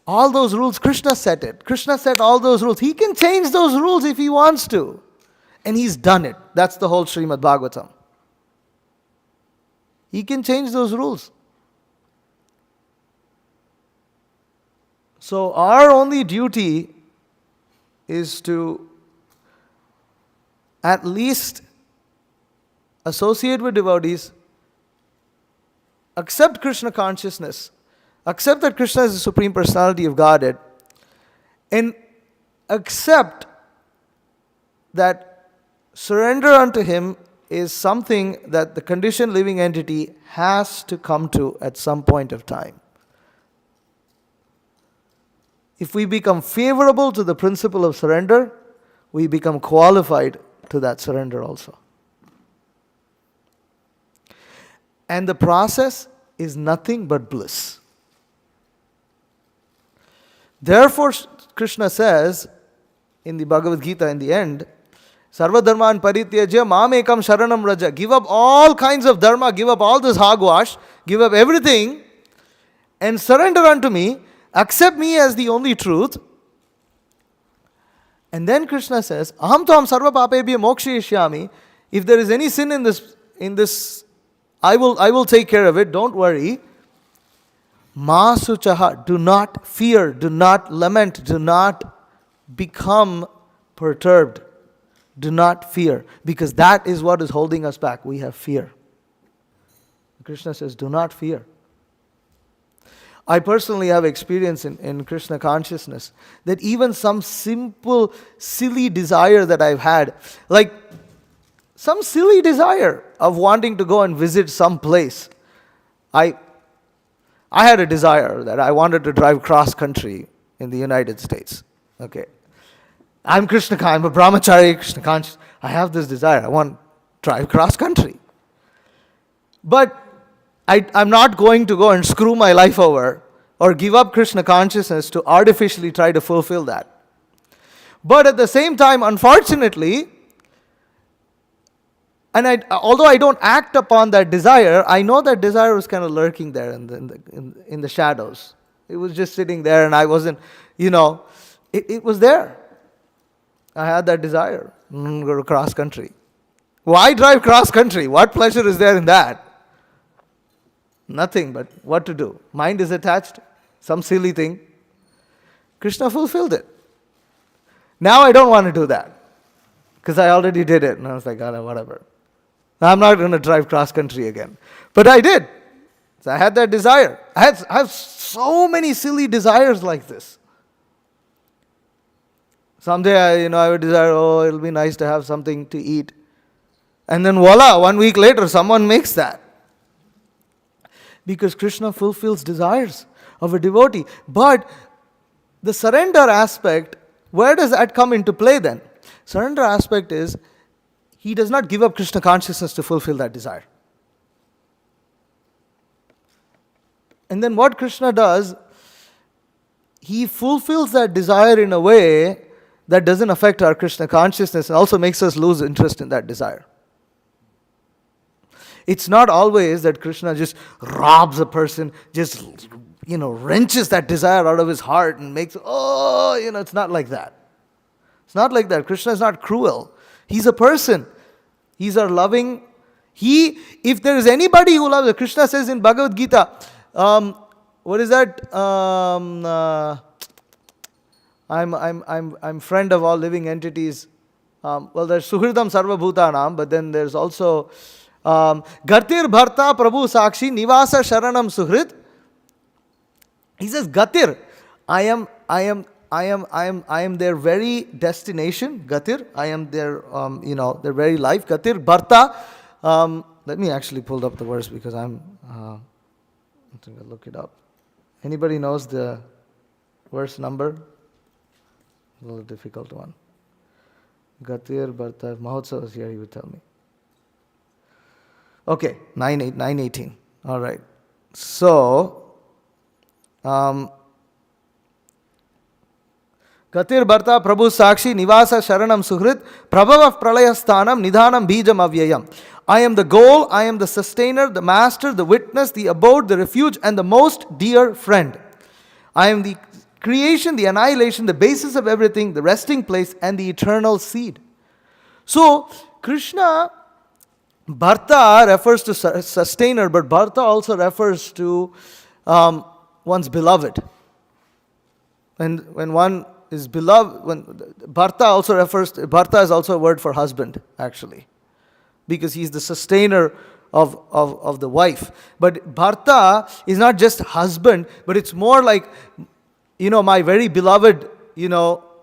All those rules, Krishna set it. Krishna set all those rules. He can change those rules if he wants to. And he's done it. That's the whole Srimad Bhagavatam. He can change those rules. So our only duty is to at least associate with devotees, accept Krishna consciousness, accept that Krishna is the Supreme Personality of Godhead, and accept that surrender unto Him is something that the conditioned living entity has to come to at some point of time. If we become favorable to the principle of surrender, we become qualified to that surrender also. And the process is nothing but bliss. Therefore, Krishna says in the Bhagavad Gita in the end, Sarva dharman parityajya mam ekam sharanam raja. Give up all kinds of dharma, give up all this hogwash, give up everything and surrender unto me, accept me as the only truth. And then Krishna says, Aham tvam sarva papebhya mokshayishyami. If there is any sin in this, I will take care of it, don't worry. Ma suchaha, do not fear, do not lament, do not become perturbed. Do not fear, because that is what is holding us back. We have fear. Krishna says, do not fear. I personally have experience in Krishna consciousness that even some simple, silly desire that I've had, like some silly desire of wanting to go and visit some place. I had a desire that I wanted to drive cross country in the United States. Okay. I'm a brahmachari, Krishna conscious. I have this desire. I want to drive cross country. But I'm not going to go and screw my life over or give up Krishna consciousness to artificially try to fulfill that. But at the same time, unfortunately, and although I don't act upon that desire, I know that desire was kind of lurking there in the shadows. It was just sitting there, and I wasn't, it was there. I had that desire. Go to cross country. Why drive cross country? What pleasure is there in that? Nothing but what to do. Mind is attached, some silly thing. Krishna fulfilled it. Now I don't want to do that because I already did it. And I was like, oh, whatever. I'm not going to drive cross country again. But I did. So I had that desire. I have so many silly desires like this. Someday, I would desire, it'll be nice to have something to eat. And then voila, 1 week later, someone makes that. Because Krishna fulfills desires of a devotee. But the surrender aspect, where does that come into play then? Surrender aspect is, he does not give up Krishna consciousness to fulfill that desire. And then what Krishna does, he fulfills that desire in a way that doesn't affect our Krishna consciousness and also makes us lose interest in that desire. It's not always that Krishna just robs a person, just, wrenches that desire out of his heart and makes, it's not like that. It's not like that. Krishna is not cruel. He's a person. He's our loving. If there is anybody who loves, Krishna says in Bhagavad Gita, what is that? I'm friend of all living entities. There's Suhridam Sarva Bhutanam, but then there's also Gatir Bharta Prabhu Sakshi Nivasa Sharanam Suhrid. He says, Gatir, I am their very destination. Gatir, I am their their very life. Gatir Bharta. Let me actually pull up the verse because I'm going to look it up. Anybody knows the verse number? A little difficult one. Gatir Bharta. Mahotsav was here, he would tell me. Okay, 9:18. All right. So, Gatir Bharta Prabhu Sakshi Nivasa Sharanam Suhrit Prabhava Pralayasthanam Nidhanam Bijam Avyayam. I am the goal, I am the sustainer, the master, the witness, the abode, the refuge, and the most dear friend. I am the creation, the annihilation, the basis of everything, the resting place, and the eternal seed. So, Krishna, Bharta refers to sustainer, but Bharta also refers to one's beloved. When one is beloved, Bharta is also a word for husband, actually, because he's the sustainer of the wife. But Bharta is not just husband, but it's more like, my very beloved,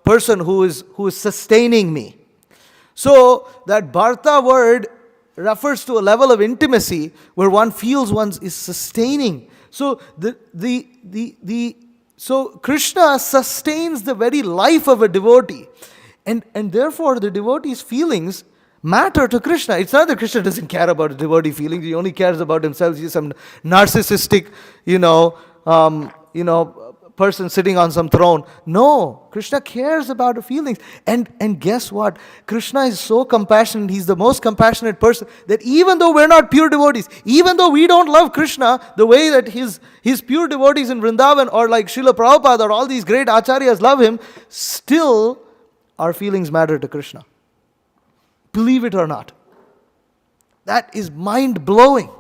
person who is sustaining me. So that Bharta word refers to a level of intimacy where one feels one is sustaining. So so Krishna sustains the very life of a devotee, and therefore the devotee's feelings matter to Krishna. It's not that Krishna doesn't care about the devotee feelings; he only cares about himself. He's some narcissistic, person sitting on some throne. No, Krishna cares about the feelings. And guess what? Krishna is so compassionate. He's the most compassionate person that even though we're not pure devotees, even though we don't love Krishna the way that his pure devotees in Vrindavan or like Srila Prabhupada or all these great acharyas love him, still our feelings matter to Krishna. Believe it or not. That is mind-blowing.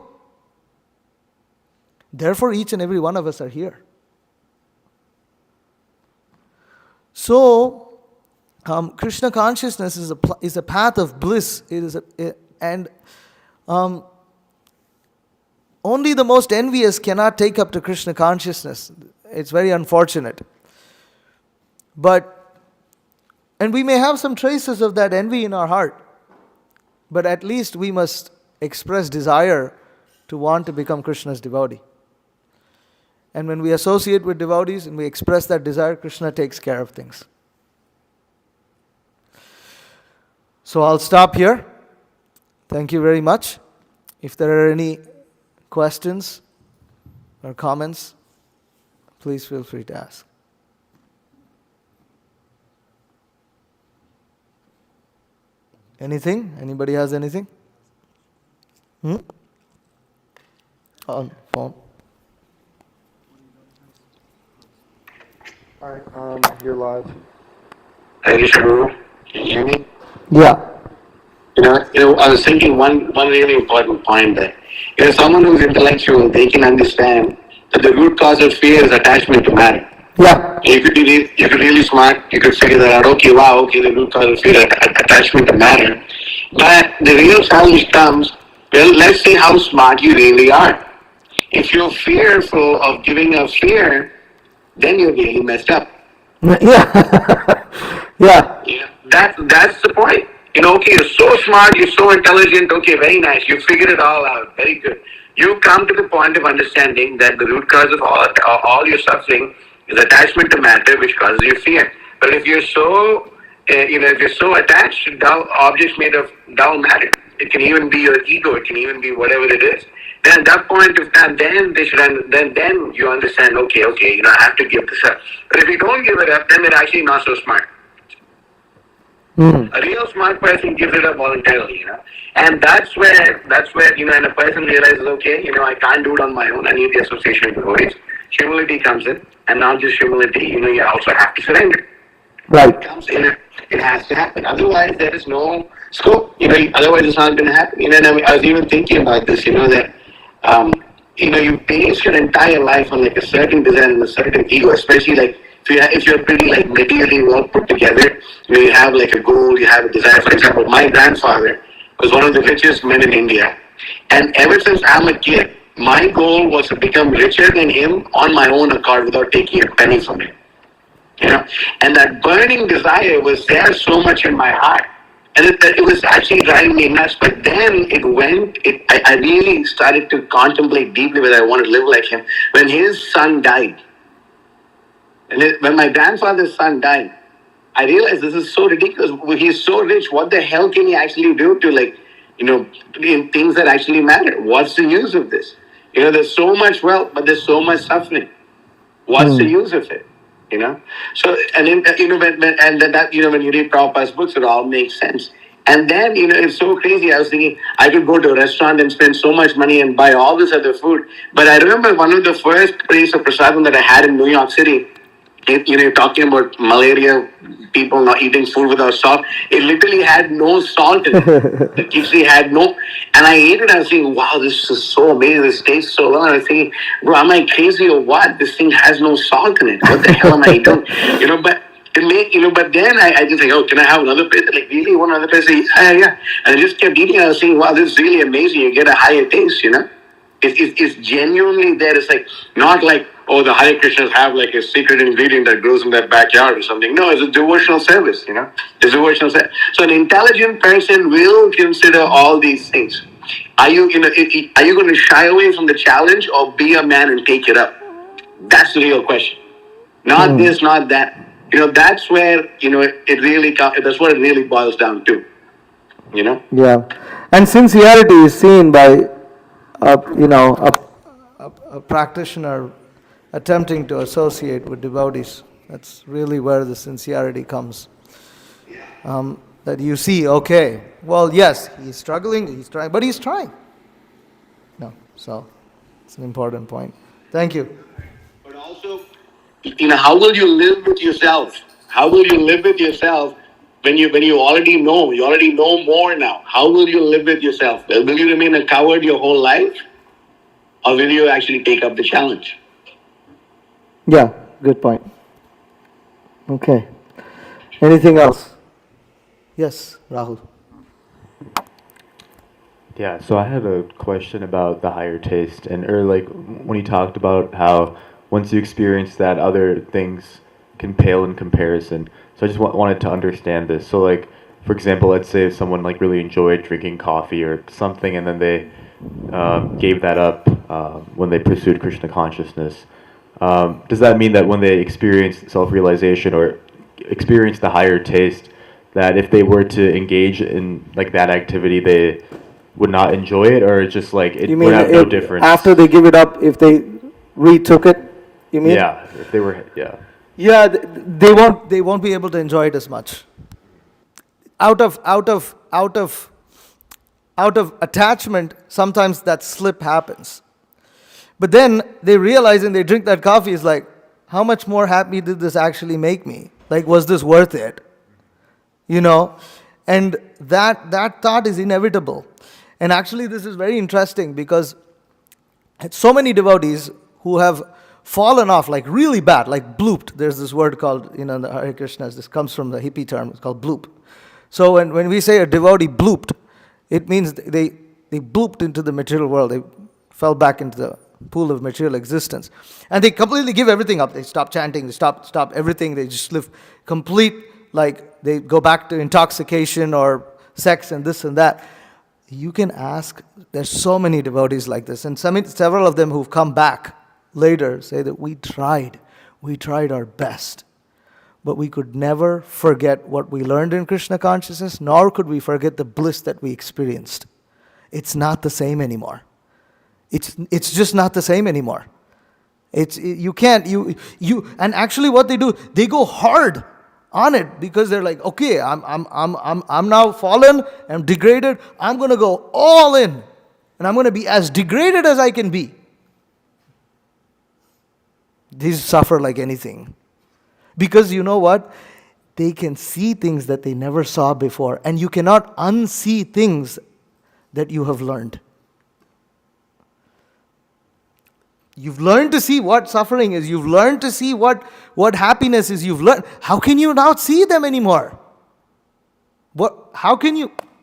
Therefore, each and every one of us are here. So, Krishna consciousness is a path of bliss. Only the most envious cannot take up to Krishna consciousness. It's very unfortunate. And we may have some traces of that envy in our heart. But at least we must express desire to want to become Krishna's devotee. And when we associate with devotees and we express that desire, Krishna takes care of things. So I'll stop here. Thank you very much. If there are any questions or comments, please feel free to ask. Anything? Anybody has anything? On phone. Alright, you're live. Hi, Vishnu. Can you hear me? Yeah. I was thinking one really important point that, someone who's intellectual, they can understand that the root cause of fear is attachment to matter. Yeah. If you're really smart, you could figure that out. Okay, the root cause of fear is attachment to matter. But the real challenge comes, well, let's say how smart you really are. If you're fearful of giving up fear, then you're really messed up. Yeah. Yeah. That's the point. Okay, you're so smart, you're so intelligent, okay, very nice, you figured it all out, very good. You come to the point of understanding that the root cause of all your suffering is attachment to matter, which causes you fear. But if you're so, if you're so attached to dull objects made of dull matter, it can even be your ego, it can even be whatever it is. Then at that point of time, then you understand, okay, I have to give this up. But if you don't give it up, then they're actually not so smart. A real smart person gives it up voluntarily, and that's where, and a person realizes, okay, I can't do it on my own. I need the association with devotees. Humility comes in, and not just humility. You also have to surrender. Right. It comes in. It has to happen. Otherwise, there is no scope. Otherwise, it's not going to happen. And I was even thinking about this. That you base your entire life on like a certain desire and a certain ego, especially like. If you're pretty like materially well put together, you have like a goal, you have a desire. For example, my grandfather was one of the richest men in India, and ever since I'm a kid, my goal was to become richer than him on my own accord without taking a penny from him. And that burning desire was there so much in my heart, and it was actually driving me nuts. But then I really started to contemplate deeply whether I wanted to live like him. When his son died. And when my grandfather's son died, I realized this is so ridiculous. He's so rich. What the hell can he actually do to in things that actually matter? What's the use of this? There's so much wealth, but there's so much suffering. What's the use of it? So, and then, when you read Prabhupada's books, it all makes sense. And then, it's so crazy. I was thinking I could go to a restaurant and spend so much money and buy all this other food. But I remember one of the first places of prasadam that I had in New York City. You're talking about malaria, people not eating food without salt. It literally had no salt in it. The khichdi had no, and I ate it. I was thinking, wow, this is so amazing. This tastes so well. And I was thinking, bro, am I crazy or what? This thing has no salt in it. What the hell am I eating? But but then I just think, oh, can I have another place? Like, really, one other place? Yeah. And I just kept eating. I was thinking, wow, this is really amazing. You get a higher taste. It's genuinely there. It's like not like, oh, the Hare Krishnas have like a secret ingredient that grows in their backyard or something. No, it's a devotional service, It's devotional service. So an intelligent person will consider all these things. Are you going to shy away from the challenge or be a man and take it up? That's the real question. Not this, not that. That's where, it really, that's what it really boils down to, Yeah. And sincerity is seen by, a practitioner attempting to associate with devotees. That's really where the sincerity comes. That you see, okay, well, yes, he's struggling, he's trying, but he's trying. No, so it's an important point. Thank you. But also, how will you live with yourself? How will you live with yourself when you already know? You already know more now. How will you live with yourself? Will you remain a coward your whole life? Or will you actually take up the challenge? Yeah, good point. Okay. Anything else? Yes, Rahul. Yeah, so I had a question about the higher taste, and when you talked about how once you experience that, other things can pale in comparison. So I just wanted to understand this. So for example, let's say if someone like really enjoyed drinking coffee or something, and then they gave that up when they pursued Krishna consciousness. Does that mean that when they experience self-realization or experience the higher taste, that if they were to engage in like that activity, they would not enjoy it, or just like it You would mean have no difference? after they give it up, if they retook it? You mean? Yeah, if they were, yeah. Yeah, they won't be able to enjoy it as much. Out of attachment, sometimes that slip happens. But then they realize and they drink that coffee, is like, how much more happy did this actually make me? Like, was this worth it? You know? And that thought is inevitable. And actually this is very interesting because so many devotees who have fallen off like really bad, like blooped. There's this word called, in the Hare Krishnas, this comes from the hippie term, it's called bloop. So when we say a devotee blooped, it means they blooped into the material world. They fell back into the pool of material existence. And they completely give everything up. They stop chanting, they stop everything. They just live complete, like they go back to intoxication or sex and this and that. You can ask, there's so many devotees like this. And several of them who've come back later say that we tried our best. But we could never forget what we learned in Krishna consciousness, nor could we forget the bliss that we experienced. It's not the same anymore. It's just not the same anymore. You can't, and actually what they do, they go hard on it because they're like, okay, I'm now fallen, I'm degraded, I'm going to go all in, and I'm going to be as degraded as I can be. These suffer like anything. Because you know what? They can see things that they never saw before, and you cannot unsee things that you have learned. You've learned to see what suffering is. You've learned to see what happiness is. You've learned. How can you not see them anymore? It's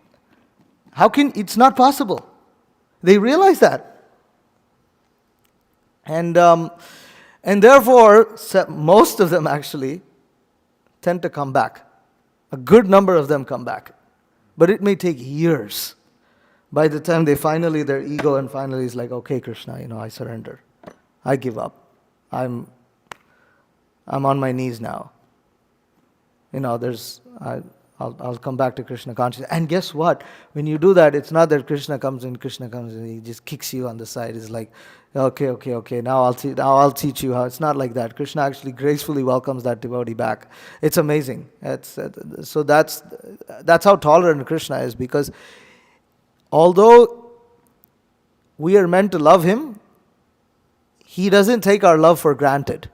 not possible. They realize that. And therefore, most of them actually tend to come back. A good number of them come back. But it may take years. By the time their ego and finally is like, okay, Krishna, I surrender. I give up. I'm on my knees now. I'll come back to Krishna consciousness. And guess what? When you do that, it's not that Krishna comes in, he just kicks you on the side. It's like, okay, now I'll teach you how. It's not like that. Krishna actually gracefully welcomes that devotee back. It's amazing. So that's how tolerant Krishna is, because although we are meant to love him, he doesn't take our love for granted.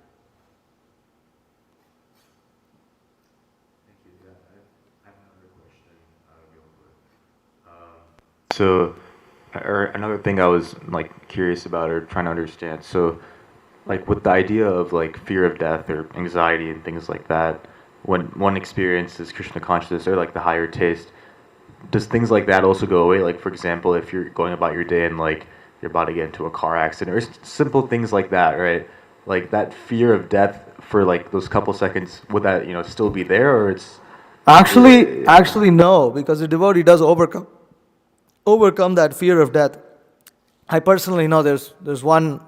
So, or another thing I was like curious about or trying to understand. So, like with the idea of like fear of death or anxiety and things like that, when one experiences Krishna consciousness or like the higher taste, does things like that also go away? Like for example, if you're going about your day and like you're about to get into a car accident or simple things like that, right? Like that fear of death for like those couple seconds, would that still be there, or it's actually no, because the devotee does overcome that fear of death. I personally know there's one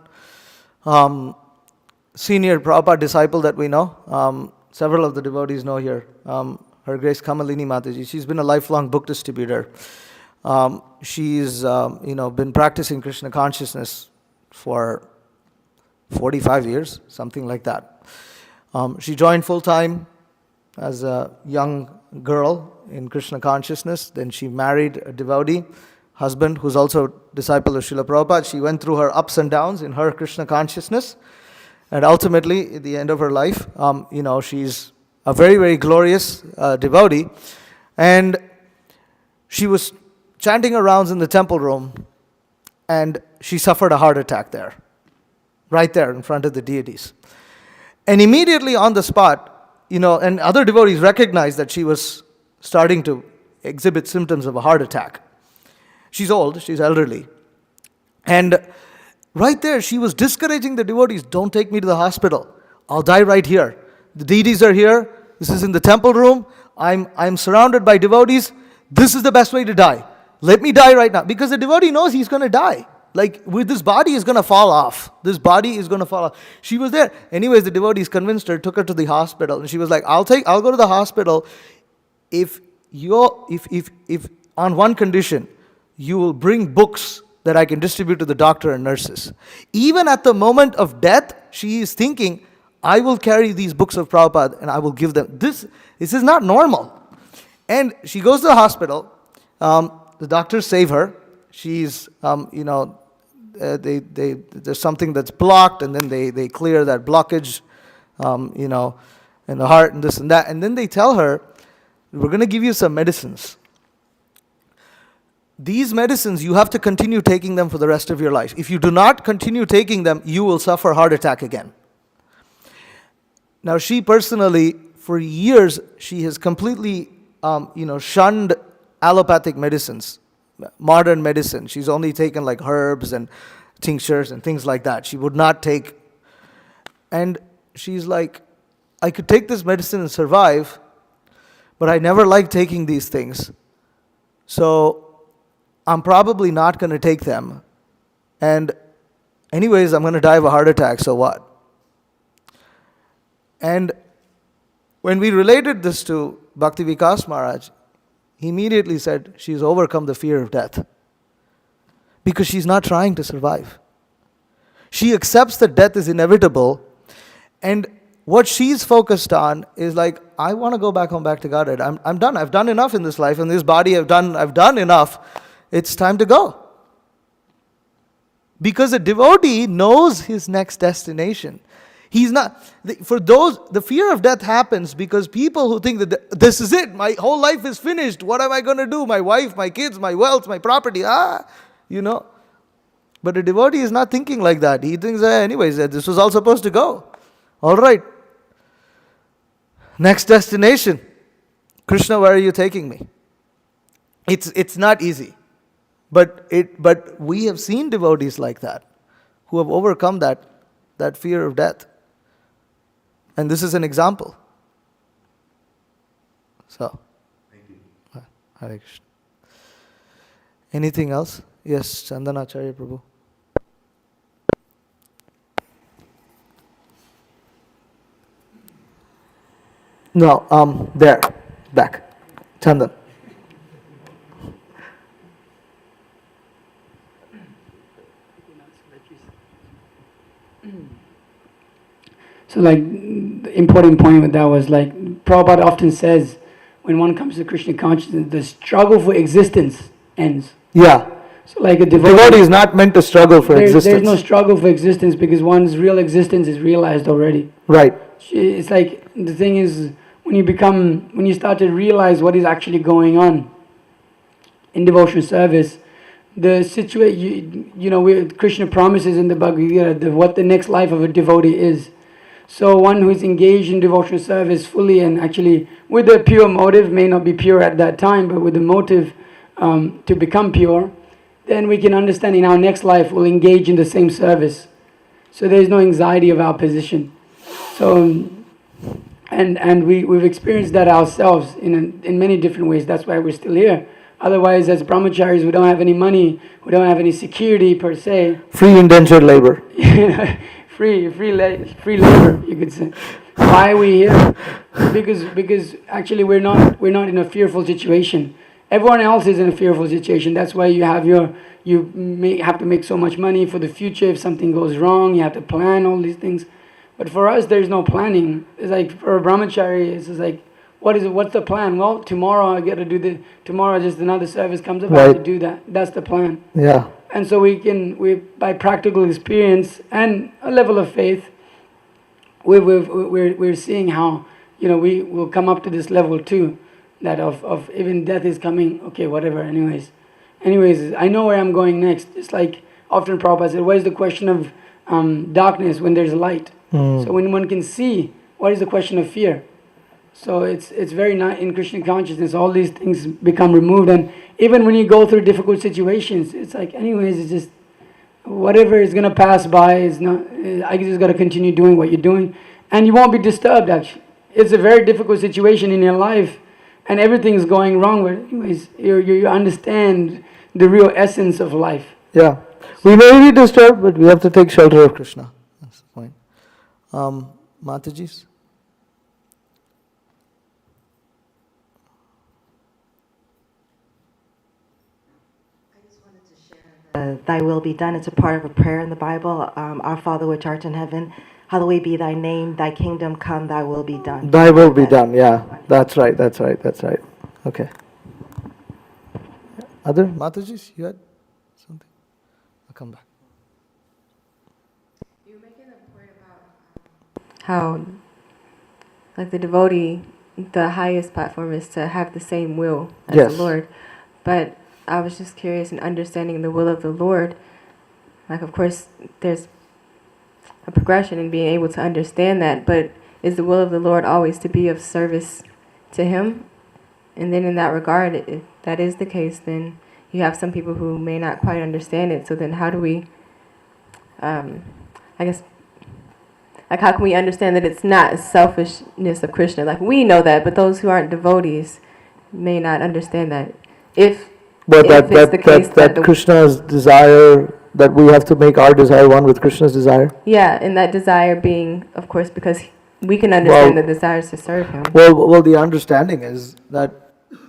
senior Prabhupada disciple that we know. Several of the devotees know here. Her Grace Kamalini Mataji. She's been a lifelong book distributor. She's been practicing Krishna consciousness for 45 years, something like that. She joined full time as a young girl in Krishna consciousness. Then she married a devotee husband who's also a disciple of Srila Prabhupada. She went through her ups and downs in her Krishna consciousness. And ultimately, at the end of her life, she's a very, very glorious devotee. And she was chanting her rounds in the temple room, and she suffered a heart attack there, right there in front of the deities. And immediately on the spot, and other devotees recognized that she was starting to exhibit symptoms of a heart attack. She's old, she's elderly. And right there, she was discouraging the devotees, don't take me to the hospital. I'll die right here. The deities are here. This is in the temple room. I'm surrounded by devotees. This is the best way to die. Let me die right now. Because the devotee knows he's going to die. Like, with this body is going to fall off. This body is going to fall off. She was there. Anyways, the devotees convinced her, took her to the hospital. And she was like, I'll go to the hospital if on one condition, you will bring books that I can distribute to the doctor and nurses. Even at the moment of death, she is thinking, I will carry these books of Prabhupada and I will give them. This is not normal. And she goes to the hospital. The doctors save her. She's, there's something that's blocked, and then they clear that blockage, in the heart and this and that. And then they tell her, we're going to give you some medicines. These medicines, you have to continue taking them for the rest of your life. If you do not continue taking them, you will suffer heart attack again. Now, she personally, for years, she has completely, shunned allopathic medicines, modern medicine. She's only taken like herbs and tinctures and things like that. She would not take. And she's like, I could take this medicine and survive, but I never liked taking these things. So I'm probably not going to take them. And anyways, I'm going to die of a heart attack, so what? And when we related this to Bhakti Vikas Maharaj, he immediately said she's overcome the fear of death. Because she's not trying to survive. She accepts that death is inevitable, and what she's focused on is like, I want to go back home, back to Godhead. I'm done. I've done enough in this life. In this body, I've done enough. It's time to go. Because a devotee knows his next destination. He's not, for those, the fear of death happens because people who think that this is it, my whole life is finished, what am I going to do? My wife, my kids, my wealth, my property, But a devotee is not thinking like that. He thinks, anyways, this was all supposed to go. All right. Next destination. Krishna, where are you taking me? It's not easy. But we have seen devotees like that, who have overcome that fear of death. And this is an example. So, Thank you. Hare Krishna. Anything else? Yes, Chandanacharya Prabhu. No, there, back. Chandan. So the important point with that was like, Prabhupada often says, when one comes to Krishna consciousness, the struggle for existence ends. Yeah. So like a devotee is not meant to struggle for existence. There's no struggle for existence because one's real existence is realized already. Right. It's like, the thing is, when you start to realize what is actually going on in devotional service, the situation, Krishna promises in the Bhagavad Gita what the next life of a devotee is. So one who is engaged in devotional service fully and actually with a pure motive, may not be pure at that time, but with the motive to become pure, then we can understand in our next life we'll engage in the same service. So there is no anxiety of our position. So, and we've experienced that ourselves in many different ways. That's why we're still here. Otherwise, as brahmacharis, we don't have any money, we don't have any security per se. Free indentured labor. Free labor, you could say. Why are we here? Because actually we're not in a fearful situation. Everyone else is in a fearful situation. That's why you may have to make so much money for the future. If something goes wrong, you have to plan all these things. But for us, there's no planning. It's like for a brahmachari, it's just like, what's the plan? Well, tomorrow I get to do this. Tomorrow just another service comes up, I have to do that. That's the plan. Yeah. And so we by practical experience and a level of faith, we're seeing how, we will come up to this level too, that of even death is coming, okay, whatever, anyways, I know where I'm going next. It's like often Prabhupada said, what is the question of darkness when there's light? So when one can see, what is the question of fear? So it's very not in Krishna consciousness, all these things become removed, and even when you go through difficult situations, it's like anyways, it's just whatever is gonna pass by is not. I just gotta continue doing what you're doing, and you won't be disturbed. Actually, it's a very difficult situation in your life, and everything's going wrong. But anyways, you understand the real essence of life. Yeah. We may be disturbed, but we have to take shelter of Krishna. That's the point. Mataji's? Thy will be done. It's a part of a prayer in the Bible. Our Father which art in heaven, hallowed be thy name. Thy kingdom come. Thy will be done. Thy will be done. Yeah, that's right. That's right. That's right. Okay. Other Mataji's? You had something? I'll come back. You were making a point about how, like the devotee, the highest platform is to have the same will as Yes. the Lord. But I was just curious in understanding the will of the Lord. Like, of course, there's a progression in being able to understand that, but is the will of the Lord always to be of service to Him? And then in that regard, if that is the case, then you have some people who may not quite understand it. So then how do we, I guess, like how can we understand that it's not selfishness of Krishna? Like we know that, but those who aren't devotees may not understand that. But If it's the case that that Krishna's desire, that we have to make our desire one with Krishna's desire. Yeah, and that desire being, of course, because we can understand the desires to serve Him. Well, the understanding is that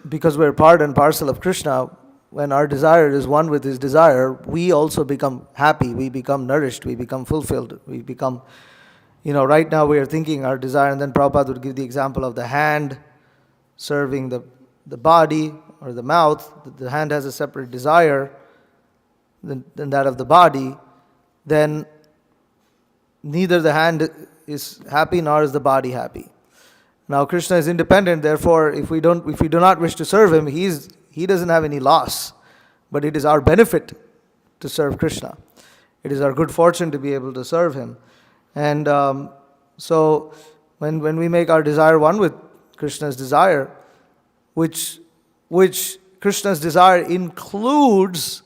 because we're part and parcel of Krishna, when our desire is one with His desire, we also become happy, we become nourished, we become fulfilled, we become, right now we are thinking our desire, and then Prabhupada would give the example of the hand serving the body or the mouth. The hand has a separate desire than that of the body, then neither the hand is happy nor is the body happy. Now Krishna is independent, therefore if we do not wish to serve Him, He doesn't have any loss, but it is our benefit to serve Krishna. It is our good fortune to be able to serve Him. And so when we make our desire one with Krishna's desire, which Krishna's desire includes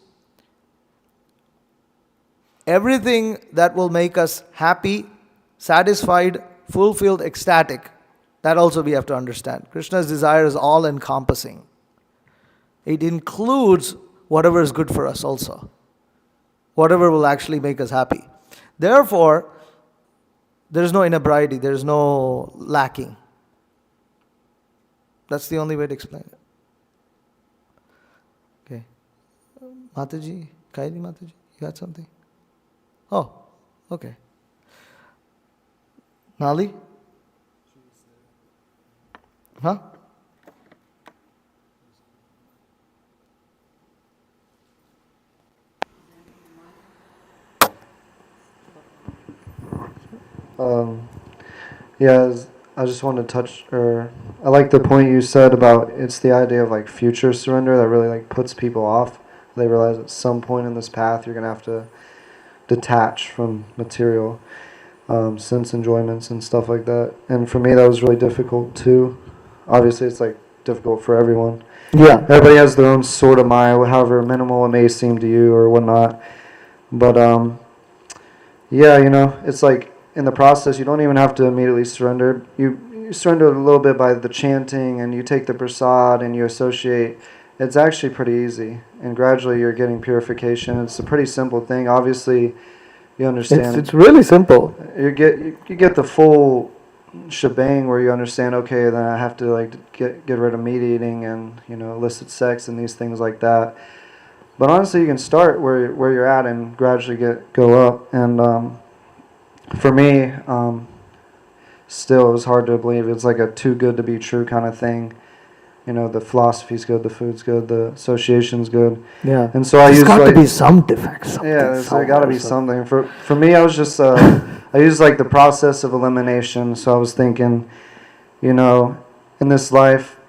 everything that will make us happy, satisfied, fulfilled, ecstatic. That also we have to understand. Krishna's desire is all encompassing. It includes whatever is good for us also. Whatever will actually make us happy. Therefore, there is no inebriety, there is no lacking. That's the only way to explain it. Okay. Mataji, Kaili Mataji, you got something? Oh, okay. Nali? Huh? I just wanted to touch, I like the point you said about it's the idea of like future surrender that really like puts people off. They realize at some point in this path you're going to have to detach from material sense enjoyments and stuff like that. And for me that was really difficult too. Obviously it's like difficult for everyone. Yeah. Everybody has their own sort of mind, however minimal it may seem to you or whatnot. But it's like in the process, you don't even have to immediately surrender. You surrender a little bit by the chanting, and you take the prasad, and you associate. It's actually pretty easy, and gradually you're getting purification. It's a pretty simple thing. Obviously, you understand. It's really simple. You get the full shebang where you understand. Okay, then I have to like get rid of meat eating and illicit sex and these things like that. But honestly, you can start where you're at and gradually go up. And for me, still it was hard to believe. It's like a too good to be true kind of thing. The philosophy's good, the food's good, the association's good. Yeah. And so There's got to be some defects. There's got to be something. For me, I was just I used like the process of elimination. So I was thinking, in this life,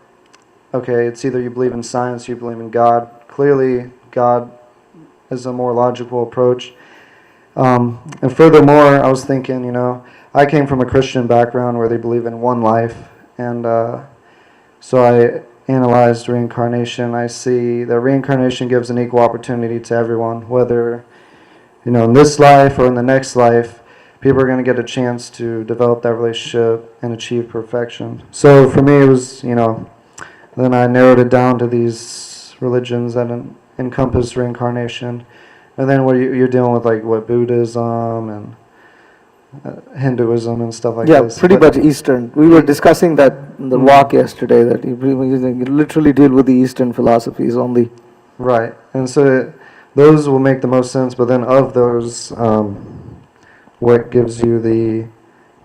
okay, it's either you believe in science or you believe in God. Clearly, God is a more logical approach. And furthermore, I was thinking, I came from a Christian background where they believe in one life. And so I analyzed reincarnation. I see that reincarnation gives an equal opportunity to everyone, whether, in this life or in the next life, people are going to get a chance to develop that relationship and achieve perfection. So for me, it was, Then I narrowed it down to these religions that encompass reincarnation. And then what you're dealing with, like what Buddhism and Hinduism and stuff like Yeah, this. pretty But- much Eastern. We were discussing that in the walk yesterday, that you literally deal with the Eastern philosophies only. Right, and so those will make the most sense. But then of those, what gives you the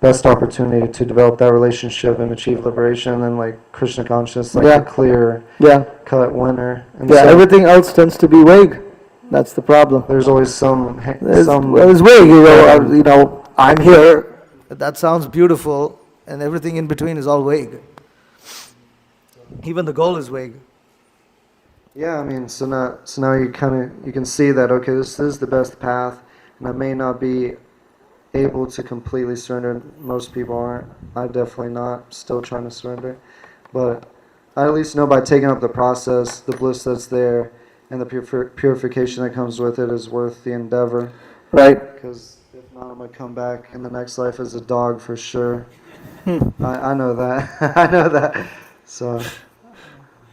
best opportunity to develop that relationship and achieve liberation? And like Krishna consciousness, like Yeah. the clear Yeah, cut winner. And yeah. so Everything else tends to be vague. That's the problem. there's always some. Well, it's vague. You know, I'm here. That sounds beautiful, and everything in between is all vague. Even the goal is vague. Yeah, I mean, so now you can see that, okay, this is the best path, and I may not be able to completely surrender. Most people aren't. I'm definitely not. Still trying to surrender, but I at least know by taking up the process, the bliss that's there, and the purification that comes with it is worth the endeavor. Right. Because if not, I'm gonna come back in the next life as a dog for sure. I know that. I know that. So,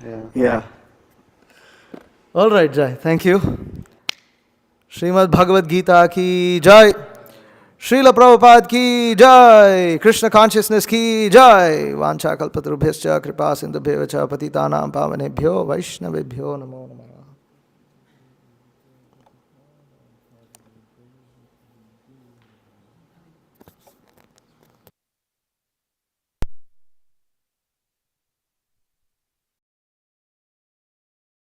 yeah. Yeah. All right, Jai. Thank you. Srimad Bhagavad Gita ki Jai. Srila Prabhupada ki Jai. Krishna consciousness ki Jai. Vancha kalpatarubhyascha kripa sindhubhyo cha patitanam pavanebhyo vaishnavebhyo namo namaha.